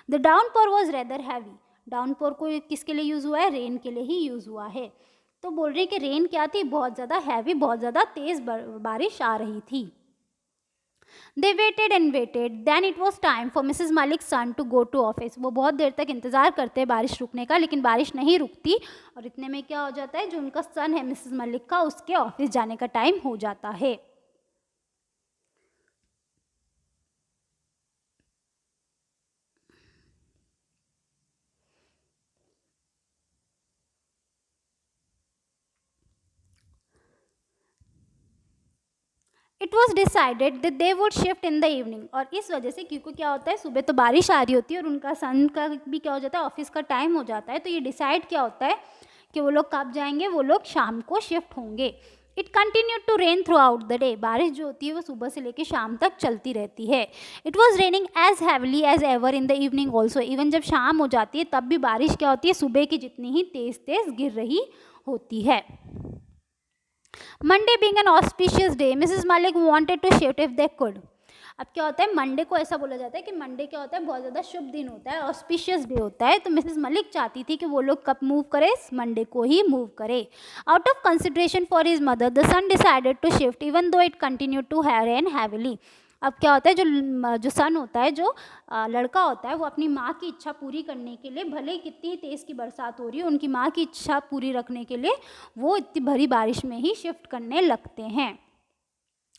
The downpour was rather heavy. Downpour को किसके लिए यूज़ हुआ है, रेन के लिए ही यूज़ हुआ है। तो बोल रही है कि रेन क्या थी, बहुत ज़्यादा हैवी, बहुत ज़्यादा तेज़ बारिश आ रही थी। They waited and waited. Then it was time for Mrs. Malik's son to go to office. वो बहुत देर तक इंतज़ार करते हैं बारिश रुकने का, लेकिन बारिश नहीं रुकती और इतने में क्या हो जाता है, जो उनका सन है मिसेस मलिक का, उसके ऑफिस जाने का टाइम हो जाता है। It was decided that they would shift in the evening. और इस वजह से, क्योंकि क्या होता है, सुबह तो बारिश आ रही होती है और उनका सन का भी क्या हो जाता है, ऑफिस का टाइम हो जाता है, तो ये डिसाइड क्या होता है कि वो लोग कब जाएंगे, वो लोग शाम को शिफ्ट होंगे। It continue to rain throughout the day. बारिश जो होती है वो सुबह से लेकर शाम तक चलती रहती है। It was raining as heavily as ever in the evening also. Even जब शाम हो जाती है तब भी बारिश क्या होती है, सुबह की जितनी ही तेज़ तेज़ गिर रही होती है। Monday being an auspicious day, Mrs Malik wanted to shift if they could. अब क्या होता है, मंडे को ऐसा बोला जाता है कि मंडे क्या होता है, बहुत ज़्यादा शुभ दिन होता है, ऑस्पिशियस डे होता है, तो मिसेस मलिक चाहती थी कि वो लोग कब मूव करे, मंडे को ही मूव करे। Out of consideration for his mother the son decided to shift even though it continue to rain heavily. अब क्या होता है, जो सन होता है, जो लड़का होता है, वो अपनी माँ की इच्छा पूरी करने के लिए, भले ही कितनी तेज़ की बरसात हो रही है, उनकी माँ की इच्छा पूरी रखने के लिए वो इतनी भरी बारिश में ही शिफ्ट करने लगते हैं।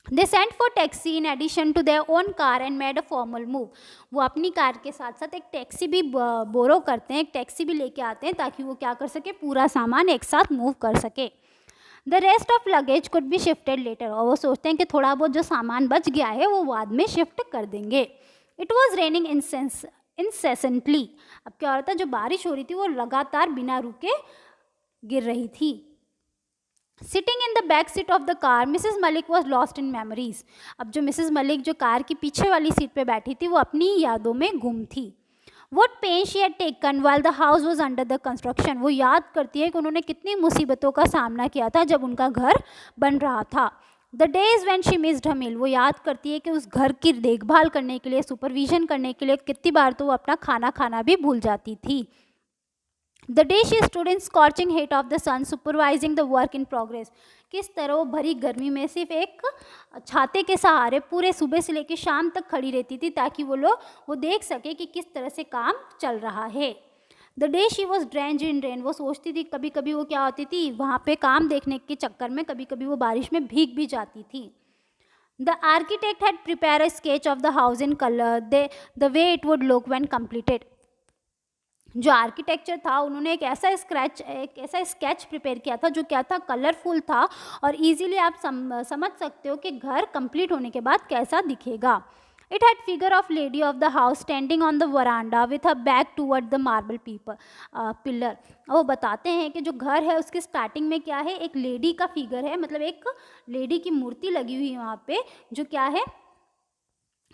They sent for taxi in addition to their own car and made a formal move. वो अपनी कार के साथ साथ एक टैक्सी भी बोरो करते हैं, एक टैक्सी भी लेके आते हैं ताकि वो क्या कर सके, पूरा सामान एक साथ मूव कर सके। The rest of luggage could be shifted later. और वो सोचते हैं कि थोड़ा बहुत जो सामान बच गया है वो बाद में शिफ्ट कर देंगे। It was raining incessantly. अब क्या हो रहा था, जो बारिश हो रही थी वो लगातार बिना रुके गिर रही थी। Sitting in the back seat of the car Mrs Malik was lost in memories. अब जो मिसेस मलिक जो कार की पीछे वाली सीट पे बैठी थी वो अपनी यादों में गुम थी। What pain she had taken while the house was under the construction। वो याद करती है कि उन्होंने कितनी मुसीबतों का सामना किया था जब उनका घर बन रहा था। The days when she missed her meal। वो याद करती है कि उस घर की देखभाल करने के लिए, सुपरविजन करने के लिए कितनी बार तो वो अपना खाना खाना भी भूल जाती थी। The day she stood in scorching heat of the sun supervising the work in progress। किस तरह वो भरी गर्मी में सिर्फ एक छाते के सहारे पूरे सुबह से लेकर शाम तक खड़ी रहती थी ताकि वो देख सके कि किस तरह से काम चल रहा है। The day she was drenched in rain. वो सोचती थी, कभी कभी वो क्या होती थी, वहाँ पे काम देखने के चक्कर में कभी कभी वो बारिश में भीग भी जाती थी। The architect had prepare a sketch of the house in colour the way it would look when completed. जो आर्किटेक्चर था, उन्होंने एक ऐसा स्केच प्रिपेयर किया था जो क्या था, कलरफुल था और इजीली आप समझ सकते हो कि घर कंप्लीट होने के बाद कैसा दिखेगा। It had figure of lady of the house standing on the veranda with a back toward the marble pillar. वो बताते हैं कि जो घर है उसके स्टार्टिंग में क्या है, एक लेडी का फिगर है, मतलब एक लेडी की मूर्ति लगी हुई है वहाँ पे, जो क्या है,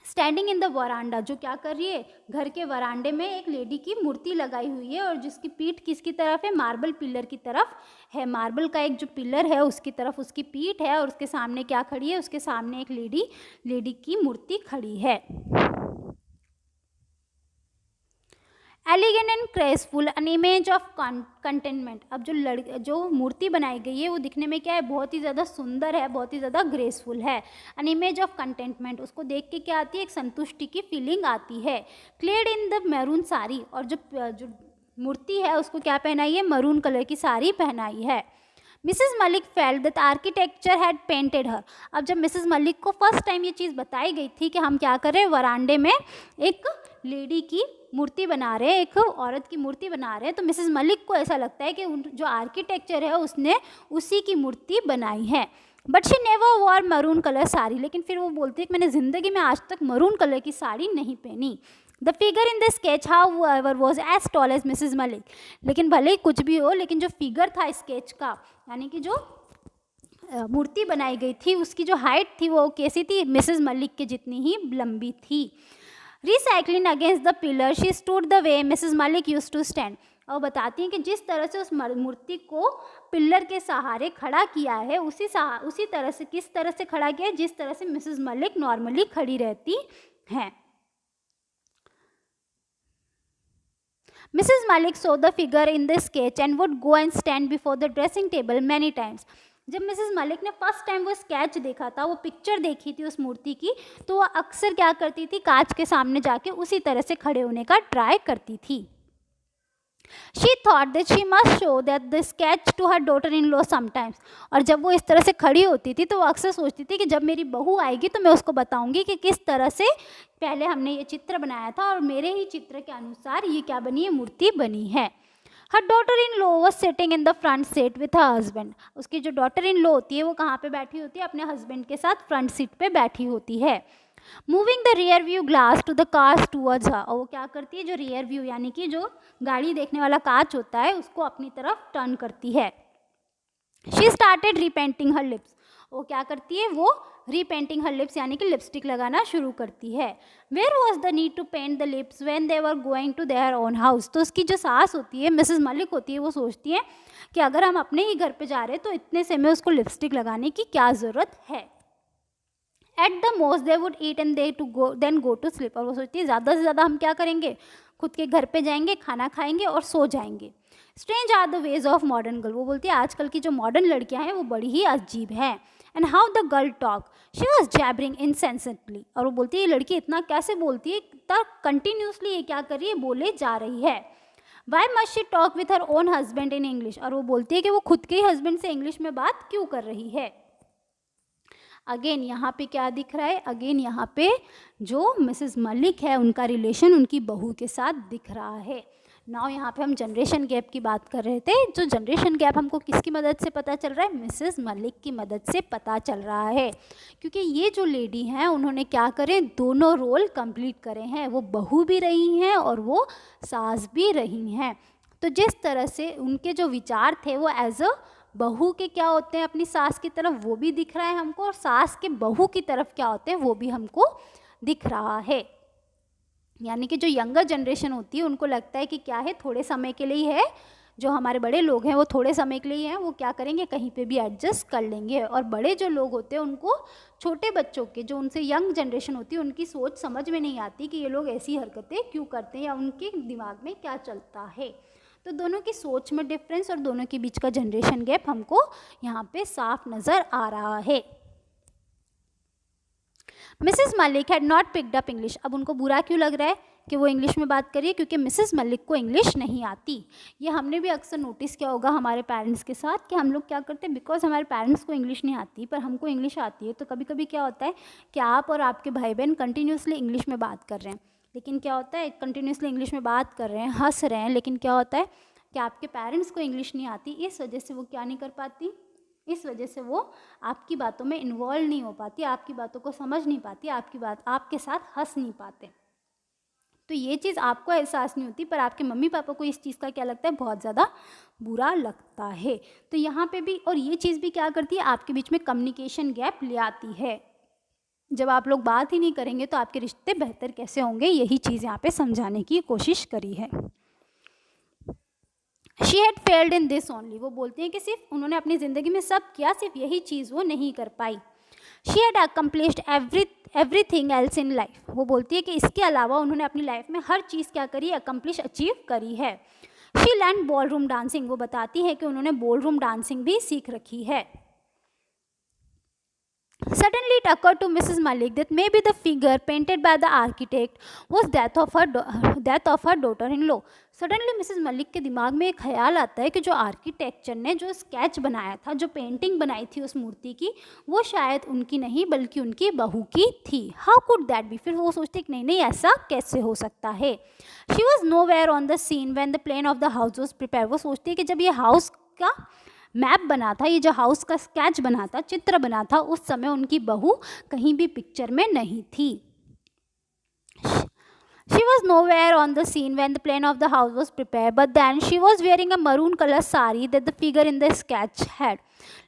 स्टैंडिंग इन द वरांडा, जो क्या कर रही है, घर के वरांडे में एक लेडी की मूर्ति लगाई हुई है और जिसकी पीठ किसकी तरफ है, मार्बल पिलर की तरफ है। मार्बल का एक जो पिलर है उसकी तरफ उसकी पीठ है और उसके सामने क्या खड़ी है, उसके सामने एक लेडी की मूर्ति खड़ी है। Elegant and graceful an image of containment. अब जो मूर्ति बनाई गई है वो दिखने में क्या है, बहुत ही ज़्यादा सुंदर है, बहुत ही ज़्यादा ग्रेसफुल है। एन इमेज ऑफ कंटेनमेंट, उसको देख के क्या आती है, एक संतुष्टि की फीलिंग आती है। Clad in the maroon sari, और जो मूर्ति है उसको क्या पहनाई है, मरून कलर की साड़ी पहनाई है। Mrs Malik felt that architecture had painted her. अब जब मिसेस मलिक को फर्स्ट टाइम ये चीज़ बताई गई थी कि हम क्या कर रहे हैं, वरांडे में एक लेडी की मूर्ति बना रहे हैं, एक औरत की मूर्ति बना रहे हैं, तो मिसेस मलिक को ऐसा लगता है कि जो आर्किटेक्चर है उसने उसी की मूर्ति बनाई है। But she never war maroon colour sari, लेकिन फिर वो बोलती है कि मैंने ज़िंदगी में आज तक मरून कलर की साड़ी नहीं पहनी। The figure in the sketch however was as tall as Mrs Malik, लेकिन भले ही कुछ भी हो, लेकिन जो फिगर था स्केच का, यानी कि जो मूर्ति बनाई गई थी उसकी जो हाइट थी वो कैसी थी, मिसेज मलिक के जितनी ही लंबी थी। Reclining against the pillar she stood the way Mrs Malik use to stand. और बताती हैं कि जिस तरह से उस मूर्ति को पिलर के सहारे खड़ा किया है, उसी तरह से, किस तरह से खड़ा किया है, जिस तरह से मिसेज मलिक नॉर्मली खड़ी रहती हैं। Mrs. Malik saw the figure in the sketch and would go and stand before the dressing table many times. जब मिसेस मलिक ने फर्स्ट टाइम वो स्केच देखा था, वो पिक्चर देखी थी उस मूर्ति की, तो वो अक्सर क्या करती थी, कांच के सामने जाके उसी तरह से खड़े होने का ट्राई करती थी। She thought that she must show that the sketch to her daughter-in-law sometimes. और जब वो इस तरह से खड़ी होती थी तो वो अक्सर सोचती थी कि जब मेरी बहू आएगी तो मैं उसको बताऊंगी कि किस तरह से पहले हमने ये चित्र बनाया था और मेरे ही चित्र के अनुसार ये क्या बनी है, मूर्ति बनी है। Her daughter-in-law was sitting in the front seat with her husband. उसकी जो daughter-in-law होती है वो कहाँ पे बैठी होती है, अपने हस्बैंड के साथ फ्रंट सीट पे बैठी होती है। Moving the rear view glass to the cars towards her. और वो क्या करती है, जो रियर व्यू यानी कि जो गाड़ी देखने वाला कांच होता है उसको अपनी तरफ टर्न करती है। She started repainting her lips. वो क्या करती है, वो रीपेंटिंग हर लिप्स यानी कि लिपस्टिक लगाना शुरू करती है। Where was the need to paint the lips when they were going to their own house. तो उसकी जो सास होती है, मिसेस मलिक होती है, वो सोचती है कि अगर हम अपने ही घर पे जा रहे हैं तो इतने से में उसको लिपस्टिक लगाने की क्या ज़रूरत है। At the most they would eat and they to go then go to sleep. और वो सोचती है ज़्यादा से ज़्यादा हम क्या करेंगे, खुद के घर पे जाएंगे, खाना खाएंगे और सो जाएंगे। Strange are the ways of modern girl. वो बोलती है आजकल की जो मॉडर्न लड़कियां हैं वो बड़ी ही अजीब हैं। And how the girl talk, she was jabbering insensitively. और वो बोलती है ये लड़की इतना कैसे बोलती है, इतना कंटिन्यूसली ये क्या कर रही है, बोले जा रही है। Why must she talk with her own husband in English. और वो बोलती है कि वो खुद के ही हस्बैंड से इंग्लिश में बात क्यों कर रही है। अगेन यहाँ पे क्या दिख रहा है, अगेन यहाँ पे जो मिसेस मलिक है उनका रिलेशन उनकी बहू के साथ दिख रहा है। नाउ यहाँ पे हम जनरेशन गैप की बात कर रहे थे। जो जनरेशन गैप हमको किसकी मदद से पता चल रहा है, मिसेस मलिक की मदद से पता चल रहा है। क्योंकि ये जो लेडी हैं उन्होंने क्या करें, दोनों रोल कंप्लीट करे हैं। वो बहू भी रही हैं और वो सास भी रही हैं। तो जिस तरह से उनके जो विचार थे वो एज अ बहू के क्या होते हैं अपनी सास की तरफ, वो भी दिख रहा है हमको, और सास के बहू की तरफ क्या होते हैं वो भी हमको दिख रहा है। यानी कि जो यंगर जनरेशन होती है उनको लगता है कि क्या है, थोड़े समय के लिए ही है, जो हमारे बड़े लोग हैं वो थोड़े समय के लिए हैं, वो क्या करेंगे, कहीं पे भी एडजस्ट कर लेंगे। और बड़े जो लोग होते हैं उनको छोटे बच्चों के, जो उनसे यंग जनरेशन होती है, उनकी सोच समझ में नहीं आती कि ये लोग ऐसी हरकतें क्यों करते हैं या उनके दिमाग में क्या चलता है। तो दोनों की सोच में डिफरेंस और दोनों के बीच का जनरेशन गैप हमको यहाँ पे साफ नज़र आ रहा है। Mrs Malik had not picked up English. अब उनको बुरा क्यों लग रहा है कि वो इंग्लिश में बात करिए, क्योंकि मिसेस मलिक को इंग्लिश नहीं आती। ये हमने भी अक्सर नोटिस किया होगा हमारे पेरेंट्स के साथ कि हम लोग क्या करते हैं, बिकॉज हमारे पेरेंट्स को इंग्लिश नहीं आती पर हमको इंग्लिश आती है, तो कभी कभी क्या होता है कि आप और आपके भाई बहन कंटिन्यूसली इंग्लिश में बात कर रहे हैं, लेकिन क्या होता है, कंटिन्यूसली इंग्लिश में बात कर रहे हैं, हंस रहे हैं, लेकिन क्या होता है कि आपके पेरेंट्स को इंग्लिश नहीं आती। इस वजह से वो क्या नहीं कर पाती, इस वजह से वो आपकी बातों में इन्वॉल्व नहीं हो पाती, आपकी बातों को समझ नहीं पाती, आपकी बात आपके साथ हंस नहीं पाते। तो ये चीज़ आपको एहसास नहीं होती पर आपके मम्मी पापा को इस चीज़ का क्या लगता है, बहुत ज़्यादा बुरा लगता है। तो यहाँ पे भी, और ये चीज़ भी क्या करती है, आपके बीच में कम्युनिकेशन गैप ले आती है। जब आप लोग बात ही नहीं करेंगे तो आपके रिश्ते बेहतर कैसे होंगे, यही चीज़ यहाँ पे समझाने की कोशिश करी है। She had failed in this only. वो बोलते हैं कि सिर्फ उन्होंने अपनी ज़िंदगी में सब किया, सिर्फ यही चीज़ वो नहीं कर पाई। She had accomplished everything else in life. वो बोलती है कि इसके अलावा उन्होंने अपनी लाइफ में हर चीज़ क्या करी, अकम्प्लिश, अचीव करी है। She learn ball room dancing. वो बताती है कि उन्होंने बॉल रूम डांसिंग भी सीख रखी है। Suddenly it occurred to Mrs. Malik that maybe the figure painted by the architect was death of her daughter-in-law. Suddenly Mrs Malik के दिमाग में एक ख्याल आता है कि जो आर्किटेक्चर ने जो स्केच बनाया था, जो पेंटिंग बनाई थी उस मूर्ति की, वो शायद उनकी नहीं बल्कि उनकी बहू की थी. How could that be? फिर वो सोचती कि नहीं नहीं ऐसा कैसे हो सकता है. She was nowhere on the scene when the plan of the house was prepare. वो सोचती है कि जब ये हाउस का मैप बना था, ये जो हाउस का स्केच बना था, चित्र बना था, उस समय उनकी बहू कहीं भी पिक्चर में नहीं थी. She was nowhere on the scene when the plan of the house was prepared, but then she was wearing a maroon color sari that the figure in the sketch had.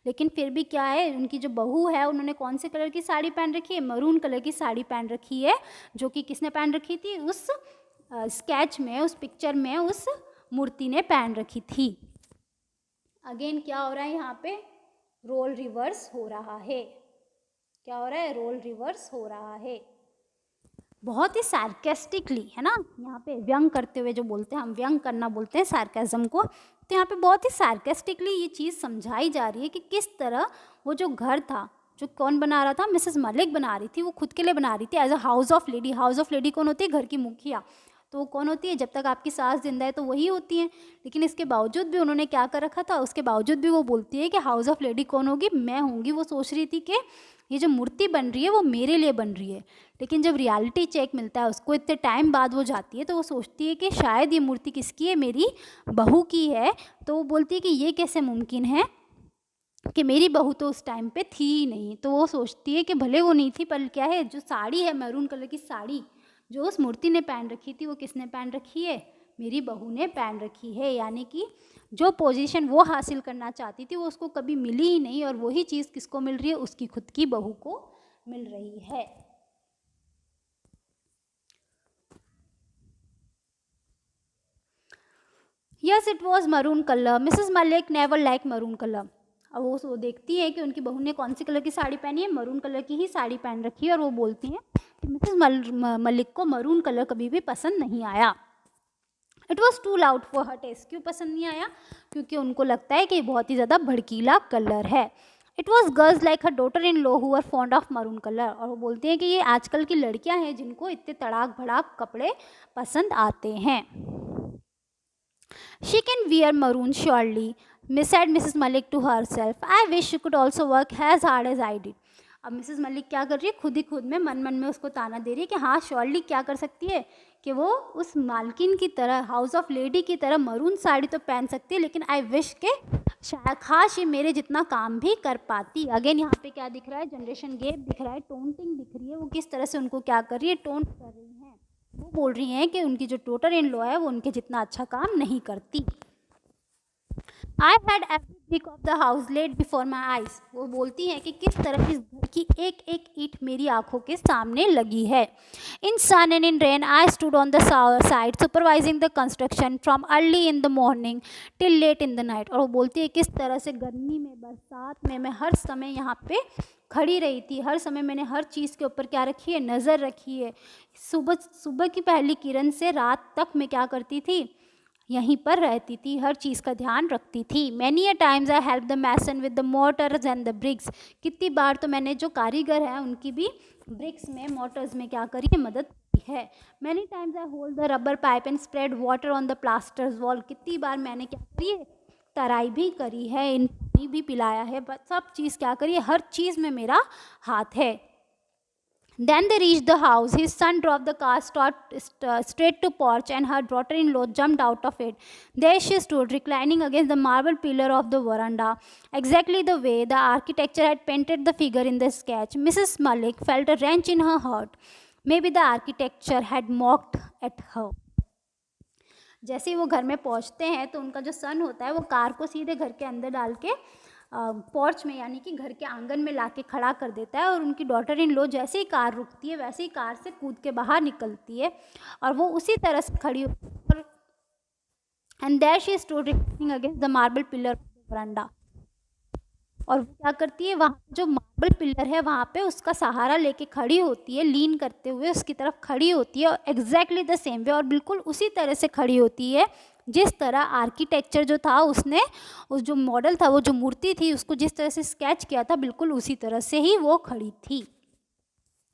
लेकिन फिर भी क्या है, उनकी जो बहू है उन्होंने कौन से कलर की साड़ी पहन रखी है? मरून कलर की साड़ी पहन रखी है, जो कि किसने पहन रखी थी? उस स्केच में, उस पिक्चर में उस मूर्ति ने पहन रखी थी. अगेन क्या हो रहा है यहाँ पे? रोल रिवर्स हो रहा है. क्या हो रहा है? रोल रिवर्स हो रहा है. बहुत ही सार्केस्टिकली, है ना, यहाँ पे व्यंग करते हुए जो बोलते हैं, हम व्यंग करना बोलते हैं सार्केज्म को. तो यहाँ पे बहुत ही सार्केस्टिकली ये चीज़ समझाई जा रही है कि किस तरह वो जो घर था, जो कौन बना रहा था? मिसेस मलिक बना रही थी. वो खुद के लिए बना रही थी as a house of lady. House of lady कौन होती है? घर की मुखिया. तो वो कौन होती है? जब तक आपकी सास जिंदा है तो वही होती हैं. लेकिन इसके बावजूद भी उन्होंने क्या कर रखा था? उसके बावजूद भी वो बोलती है कि हाउस ऑफ लेडी कौन होगी? मैं होंगी. वो सोच रही थी कि ये जो मूर्ति बन रही है वो मेरे लिए बन रही है. लेकिन जब रियलिटी चेक मिलता है उसको, इतने टाइम बाद वो जाती है, तो वो सोचती है कि शायद ये मूर्ति किसकी है? मेरी बहू की है. तो वो बोलती है कि ये कैसे मुमकिन है कि मेरी बहू तो उस टाइम पे थी ही नहीं. तो वो सोचती है कि भले वो नहीं थी, पर क्या है, जो साड़ी है, मैरून कलर की साड़ी जो उस मूर्ति ने पहन रखी थी, वो किसने पहन रखी है? मेरी बहू ने पहन रखी है. यानी कि जो पोजीशन वो हासिल करना चाहती थी वो उसको कभी मिली ही नहीं, और वही चीज़ किसको मिल रही है? उसकी खुद की बहू को मिल रही है. Yes, it was maroon colour. Mrs Malik never like maroon colour. अब वो देखती है कि उनकी बहू ने कौन सी कलर की साड़ी पहनी है? मरून कलर की ही साड़ी पहन रखी है. और वो बोलती हैं कि मिसेस मलिक को मरून कलर कभी भी पसंद नहीं आया. It was too loud for her taste. क्यों पसंद नहीं आया? क्योंकि उनको लगता है कि बहुत ही ज़्यादा भड़कीला कलर है. It was girls like her daughter in law who are fond of maroon colour. और वो बोलती हैं कि ये आजकल की लड़कियां हैं जिनको इतने तड़ाक भड़ाक कपड़े पसंद आते हैं. She can wear maroon surely, said Mrs. Malik to herself. I wish she could also work as hard as I did. अब मिसेस मलिक क्या कर रही है? खुद ही खुद में मन मन में उसको ताना दे रही है कि हाँ, श्योरली क्या कर सकती है कि वो उस मालकिन की तरह, हाउस ऑफ लेडी की तरह मरून साड़ी तो पहन सकती है, लेकिन आई विश के शायद खास ये मेरे जितना काम भी कर पाती. अगेन यहाँ पे क्या दिख रहा है? जनरेशन गैप दिख रहा है, टोंटिंग दिख रही है. वो किस तरह से उनको क्या कर रही है? टोंट कर रही है. वो बोल रही हैं कि उनकी जो डॉटर इन लॉ है वो उनके जितना अच्छा काम नहीं करती. I had every brick of the house laid before my eyes. वो बोलती हैं कि किस तरह इस घर की एक एक ईंट मेरी आंखों के सामने लगी है. In sun and in rain I stood on the side supervising the construction from early in the morning till late in the night. और वो बोलती है किस तरह से गर्मी में, बरसात में मैं हर समय यहाँ पे खड़ी रही थी. हर समय मैंने हर चीज़ के ऊपर क्या रखी है? नज़र रखी है. सुबह सुबह की पहली किरण से रात तक मैं क्या करती थी? यहीं पर रहती थी, हर चीज़ का ध्यान रखती थी. Many a times I help the mason with the mortars and the bricks. कितनी बार तो मैंने जो कारीगर हैं उनकी भी ब्रिक्स में, मोटर्स में क्या करी है? मदद की है. Many times I hold the rubber pipe and spread water on the plasters wall. कितनी बार मैंने क्या करी है? तराई भी करी है, इन पानी भी पिलाया है. सब चीज़ क्या करी है? हर चीज़ में मेरा हाथ है. Then they reached the house. His son drove the car straight to porch, and her daughter-in-law jumped out of it. There she stood, reclining against the marble pillar of the veranda, exactly the way the architecture had painted the figure in the sketch. Mrs. Malik felt a wrench in her heart. Maybe the architecture had mocked at her. जैसे ही वो घर में पहुंचते हैं तो उनका जो सन होता है वो कार को सीधे घर के अंदर डाल के पोर्च में, यानी कि घर के आंगन में लाके खड़ा कर देता है. और उनकी डॉटर इन लॉ जैसे ही कार रुकती है वैसे ही कार से कूद के बाहर निकलती है और वो उसी तरह से खड़ी होती है. And there she stood resting against the marble pillar of the veranda. और वो क्या करती है? वहाँ जो मार्बल पिलर है वहाँ पे उसका सहारा लेके खड़ी होती है, लीन करते हुए उसकी तरफ खड़ी होती है, और एग्जैक्टली द सेम वे, और बिल्कुल उसी तरह से खड़ी होती है जिस तरह आर्किटेक्चर जो था उसने उस जो मॉडल था, वो जो मूर्ति थी, उसको जिस तरह से स्केच किया था बिल्कुल उसी तरह से ही वो खड़ी थी।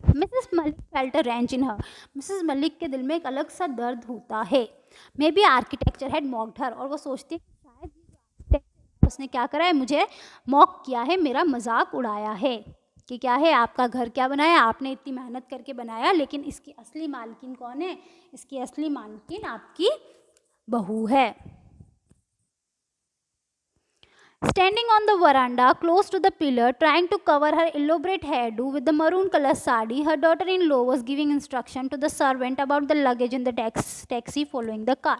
Mrs Malik felt a wrench in her. Mrs Malik के दिल में एक अलग सा दर्द होता है। Maybe architecture had mocked her, और वो सोचती है कि शायद उसने क्या करा है, मुझे मॉक किया है, मेरा मजाक उड़ाया है कि क्या है, आपका घर क्या बनाया, आपने इतनी मेहनत करके बनाया, लेकिन इसकी असली मालकिन कौन है, इसकी असली मालकिन आपकी बहू है। Standing on the veranda, close to the pillar, trying to cover her elaborate hairdo with the maroon color sari, her daughter-in-law was giving instruction to the servant about the luggage in the taxi following the car.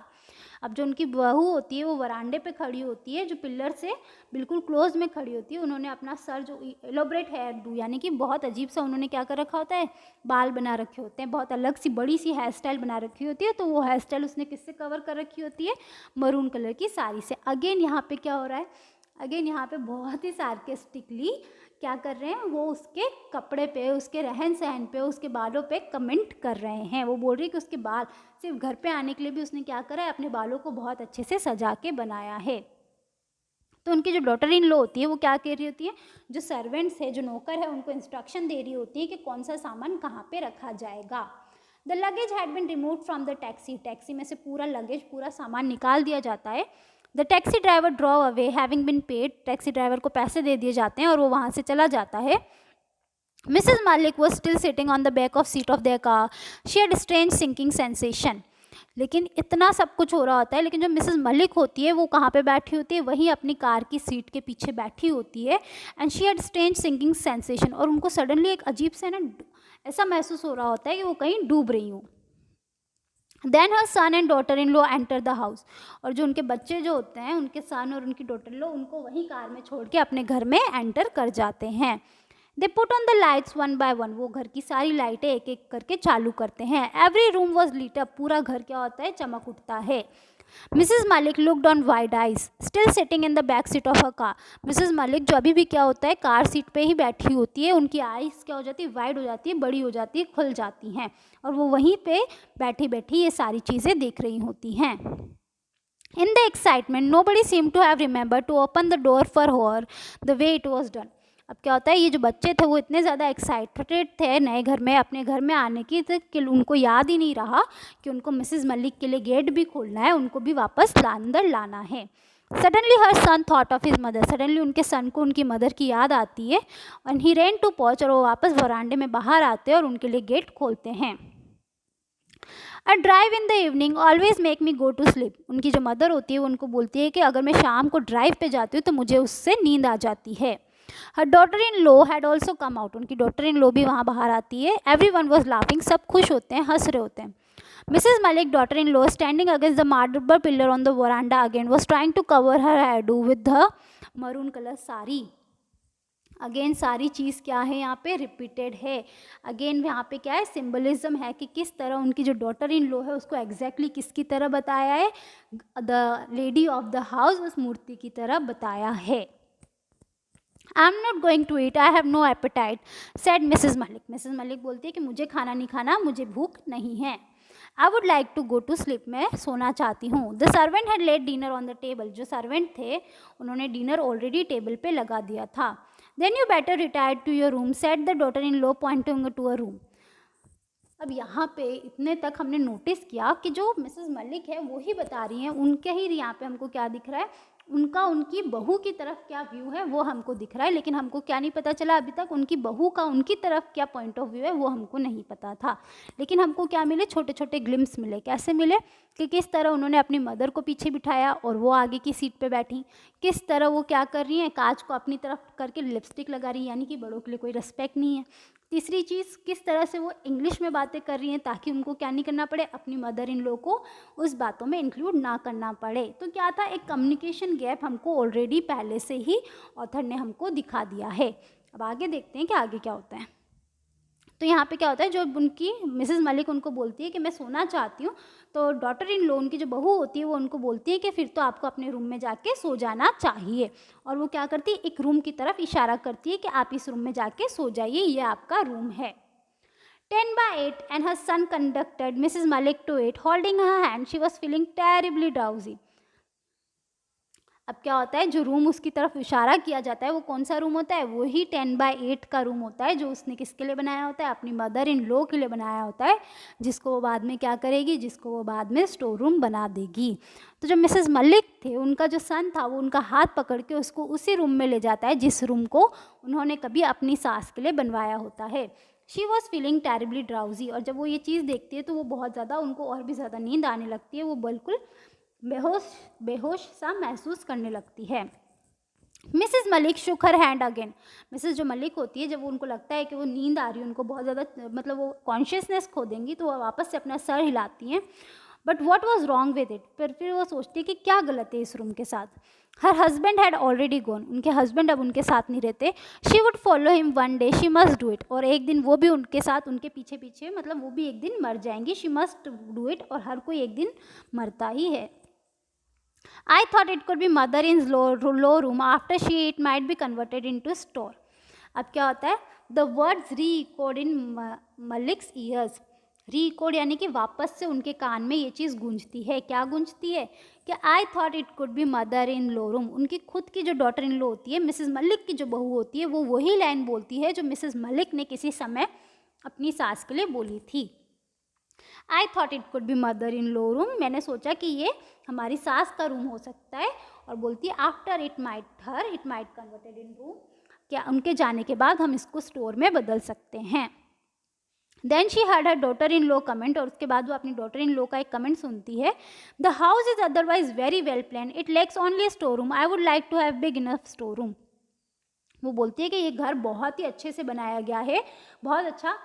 अब जो उनकी बहू होती है वो वरांडे पे खड़ी होती है, जो पिलर से बिल्कुल क्लोज में खड़ी होती है। उन्होंने अपना सर जो एलोबरेट हेयर डू यानी कि बहुत अजीब सा उन्होंने क्या कर रखा होता है, बाल बना रखे होते हैं, बहुत अलग सी बड़ी सी हेयर स्टाइल बना रखी होती है। तो वो हेयर स्टाइल उसने किससे कवर कर रखी होती है, मरून कलर की साड़ी से। अगेन यहाँ पे क्या हो रहा है, अगेन यहाँ पे बहुत ही सार्केस्टिकली क्या कर रहे हैं, वो उसके कपड़े पे, उसके रहन सहन पे, उसके बालों पे कमेंट कर रहे हैं। वो बोल रही है कि उसके बाल सिर्फ घर पे आने के लिए भी उसने क्या करा है, अपने बालों को बहुत अच्छे से सजा के बनाया है। तो उनकी जो डॉटर इन लॉ होती है वो क्या कह रही होती है, जो सर्वेंट्स है, जो नौकर है, उनको इंस्ट्रक्शन दे रही होती है कि कौन सा सामान कहाँ पे रखा जाएगा। The luggage had been remove from the taxi, taxi में से पूरा लगेज, पूरा सामान निकाल दिया जाता है। The taxi driver draw away having been paid, taxi driver को पैसे दे दिए जाते हैं और वो वहाँ से चला जाता है। Mrs Malik was still sitting on the back of seat of their car, she had strange sinking sensation. लेकिन इतना सब कुछ हो रहा होता है, लेकिन जो मिसेस मलिक होती है वो कहाँ पे बैठी होती है, वहीं अपनी कार की सीट के पीछे बैठी होती है। And she had strange sinking sensation, और उनको सडनली एक अजीब से ना ऐसा महसूस हो रहा होता है कि वो कहीं डूब रही हूँ। Then her son and daughter in law enter the house, और जो उनके बच्चे जो होते हैं, उनके सन और उनकी डॉटर इन लॉ, उनको वहीं कार में छोड़ के अपने घर में एंटर कर जाते हैं। They put on the lights one by one, वो घर की सारी लाइटें एक एक करके चालू करते हैं। Every room was lit up, पूरा घर क्या होता है, चमक उठता है। Mrs Malik looked on wide eyes still sitting in the back seat of a car. Mrs Malik जो अभी भी क्या होता है, कार सीट पे ही बैठी होती है, उनकी आइज क्या हो जाती है, वाइड हो जाती है, बड़ी हो जाती है, खुल जाती हैं, और वो वहीं पे बैठी बैठी ये सारी चीज़ें देख रही होती हैं। In the excitement, nobody seemed to have remembered to open the door for her the way it was done. अब क्या होता है, ये जो बच्चे थे वो इतने ज़्यादा एक्साइटेड थे नए घर में, अपने घर में आने की, तो कि उनको याद ही नहीं रहा कि उनको मिसेस मलिक के लिए गेट भी खोलना है, उनको भी वापस अंदर लाना है। Suddenly her son thought of his mother, suddenly उनके सन को उनकी मदर की याद आती है। एंड ही रेन टू पॉच, और वो वापस वरांडे में बाहर आते हैं और उनके लिए गेट खोलते हैं। A drive in the evening always make me go to sleep, उनकी जो मदर होती है वो उनको बोलती है कि अगर मैं शाम को ड्राइव पे जाती हूँ तो मुझे उससे नींद आ जाती है। Her daughter in law had also come out, उनकी डॉटर इन लॉ भी वहाँ बाहर आती है। एवरी वन वॉज लाफिंग, सब खुश होते हैं, हंस रहे होते हैं। Mrs Malik daughter in law standing against the marble pillar on the veranda again was trying to cover her hairdo with the maroon colour sari. Again सारी चीज़ क्या है, यहाँ पे रिपीटेड है। अगेन यहाँ पे क्या है, सिंबलिज्म है कि किस तरह उनकी जो डॉटर इन लॉ है उसको एग्जैक्टली किसकी तरह बताया है, the lady of the house, उस मूर्ति की तरह बताया है। I am not going to eat, I have no appetite, said Mrs Malik. Mrs Malik बोलती है कि मुझे खाना नहीं खाना, मुझे भूख नहीं है। I would like to go to sleep, मैं सोना चाहती हूँ। The servant had laid dinner on the table, जो सर्वेंट थे उन्होंने डिनर ऑलरेडी टेबल पे लगा दिया था। Then you better retire to your room, said the daughter in law pointing to a room. अब यहाँ पे इतने तक हमने नोटिस किया कि जो मिसेस मलिक है वो ही बता रही हैं, उनके ही यहाँ पे हमको क्या दिख रहा है, उनका उनकी बहू की तरफ क्या व्यू है वो हमको दिख रहा है, लेकिन हमको क्या नहीं पता चला अभी तक, उनकी बहू का उनकी तरफ क्या पॉइंट ऑफ व्यू है वो हमको नहीं पता था। लेकिन हमको क्या मिले, छोटे छोटे ग्लिम्स मिले। कैसे मिले कि किस तरह उन्होंने अपनी मदर को पीछे बिठाया और वो आगे की सीट पे बैठी, किस तरह वो क्या कर रही हैं, कांच को अपनी तरफ करके लिपस्टिक लगा रही है, यानी कि बड़ों के लिए कोई रिस्पेक्ट नहीं है। तीसरी चीज़, किस तरह से वो इंग्लिश में बातें कर रही हैं ताकि उनको क्या नहीं करना पड़े, अपनी मदर इन लॉ को उस बातों में इंक्लूड ना करना पड़े। तो क्या था, एक कम्युनिकेशन गैप हमको ऑलरेडी पहले से ही ऑथर ने हमको दिखा दिया है। अब आगे देखते हैं कि आगे क्या होता है। तो यहाँ पे क्या होता है, जो उनकी मिसेस मलिक उनको बोलती है कि मैं सोना चाहती हूँ, तो डॉटर इन लॉ उनकी जो बहू होती है वो उनको बोलती है कि फिर तो आपको अपने रूम में जाके सो जाना चाहिए। और वो क्या करती है, एक रूम की तरफ इशारा करती है कि आप इस रूम में जाके सो जाइए, ये आपका रूम है। 10 by 8 and her son conducted Mrs. Malik to it. Holding her hand, she was feeling terribly drowsy. अब क्या होता है, जो रूम उसकी तरफ इशारा किया जाता है वो कौन सा रूम होता है, वही 10 by 8 का रूम होता है, जो उसने किसके लिए बनाया होता है, अपनी मदर इन लॉ के लिए बनाया होता है, जिसको वो बाद में क्या करेगी, जिसको वो बाद में स्टोर रूम बना देगी। तो जब मिसेस मलिक थे, उनका जो सन था वो उनका हाथ पकड़ के उसको उसी रूम में ले जाता है जिस रूम को उन्होंने कभी अपनी सास के लिए बनवाया होता है। She was feeling terribly drowsy, और जब वो ये चीज़ देखती है तो वो बहुत ज़्यादा, उनको और भी ज़्यादा नींद आने लगती है, वो बिल्कुल बेहोश सा महसूस करने लगती है। मिसेस मलिक शुक हर हैंड अगेन। मिसेस जो मलिक होती है, जब उनको लगता है कि वो नींद आ रही है, उनको बहुत ज़्यादा, मतलब वो कॉन्शियसनेस खो देंगी, तो वो वापस से अपना सर हिलाती हैं। But what was wrong with it, फिर वो सोचती है कि क्या गलत है इस रूम के साथ। Her husband had already gone, उनके हस्बैंड अब उनके साथ नहीं रहते। She would follow him one day, she must do it, और एक दिन वो भी उनके साथ, उनके पीछे पीछे, मतलब वो भी एक दिन मर जाएंगी। शी मस्ट डू इट, और हर कोई एक दिन मरता ही है। I thought it could be mother-in-law's low room. After she, it might be converted into store. अब क्या होता है, the words re-echoed in Malik's ears. री-इकोड यानी कि वापस से उनके कान में ये चीज़ गूंजती है। क्या गूंजती है कि आई thought it could B mother in law room. उनकी खुद की जो डॉटर इन लॉ होती है, मिसेस मलिक की जो बहू होती है, वो वही लाइन बोलती है जो मिसेस मलिक ने किसी समय अपनी सास के लिए बोली थी। आई thought it could B mother in law room, मैंने सोचा कि ये हमारी सास का रूम हो सकता है। और बोलती है after it might converted in room, क्या उनके जाने के बाद हम इसको स्टोर में बदल सकते हैं। Then she heard her daughter in law comment, और उसके बाद वो अपनी डॉटर इन लॉ का एक कमेंट सुनती है। The house is otherwise very well plan, it lacks only store room, I would like to have big enough store room. वो बोलती है कि ये घर बहुत ही अच्छे से बनाया गया है, बहुत अच्छा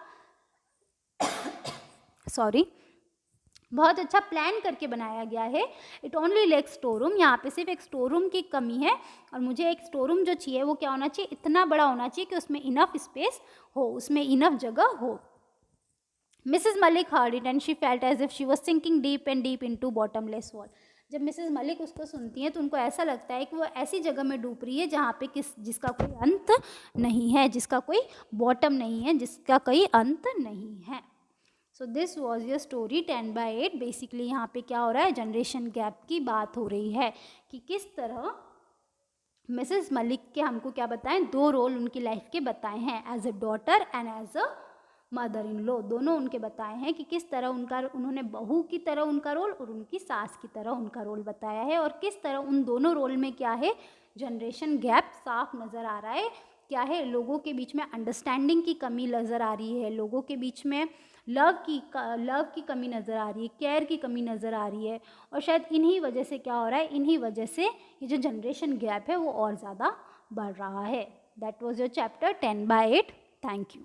बहुत अच्छा प्लान करके बनाया गया है। It only lake store room, यहाँ पे सिर्फ एक स्टोर रूम की कमी है, और मुझे एक स्टोर रूम जो चाहिए वो क्या होना चाहिए, इतना बड़ा होना चाहिए कि उसमें इनफ स्पेस हो, उसमें इनफ जगह हो। Mrs Malik heard it and she felt as if she was sinking deep and deep into bottomless wall. जब मिसेस मलिक उसको सुनती हैं तो उनको ऐसा लगता है कि वो ऐसी जगह में डूब रही है जहाँ पे जिसका कोई अंत नहीं है, जिसका कोई बॉटम नहीं है, जिसका कोई अंत नहीं है। So this was your story 10 by 8। Basically यहाँ पे क्या हो रहा है, जनरेशन गैप की बात हो रही है कि किस तरह मिसेस मलिक के हमको क्या बताएं, दो रोल उनकी लाइफ के बताए हैं, as a daughter and as a mother in law. दोनों उनके बताए हैं कि किस तरह उन्होंने बहू की तरह उनका रोल और उनकी सास की तरह उनका रोल बताया है, और किस तरह उन दोनों रोल में क्या है, जनरेशन गैप साफ नज़र आ रहा है। क्या है, लोगों के बीच में अंडरस्टैंडिंग की कमी नज़र आ रही है, लोगों के बीच में लव की कमी नज़र आ रही है, केयर की कमी नज़र आ रही है, और शायद इन्हीं वजह से क्या हो रहा है, इन्हीं वजह से ये जो जनरेशन गैप है वो और ज़्यादा बढ़ रहा है। That was your chapter 10 by 8। Thank you.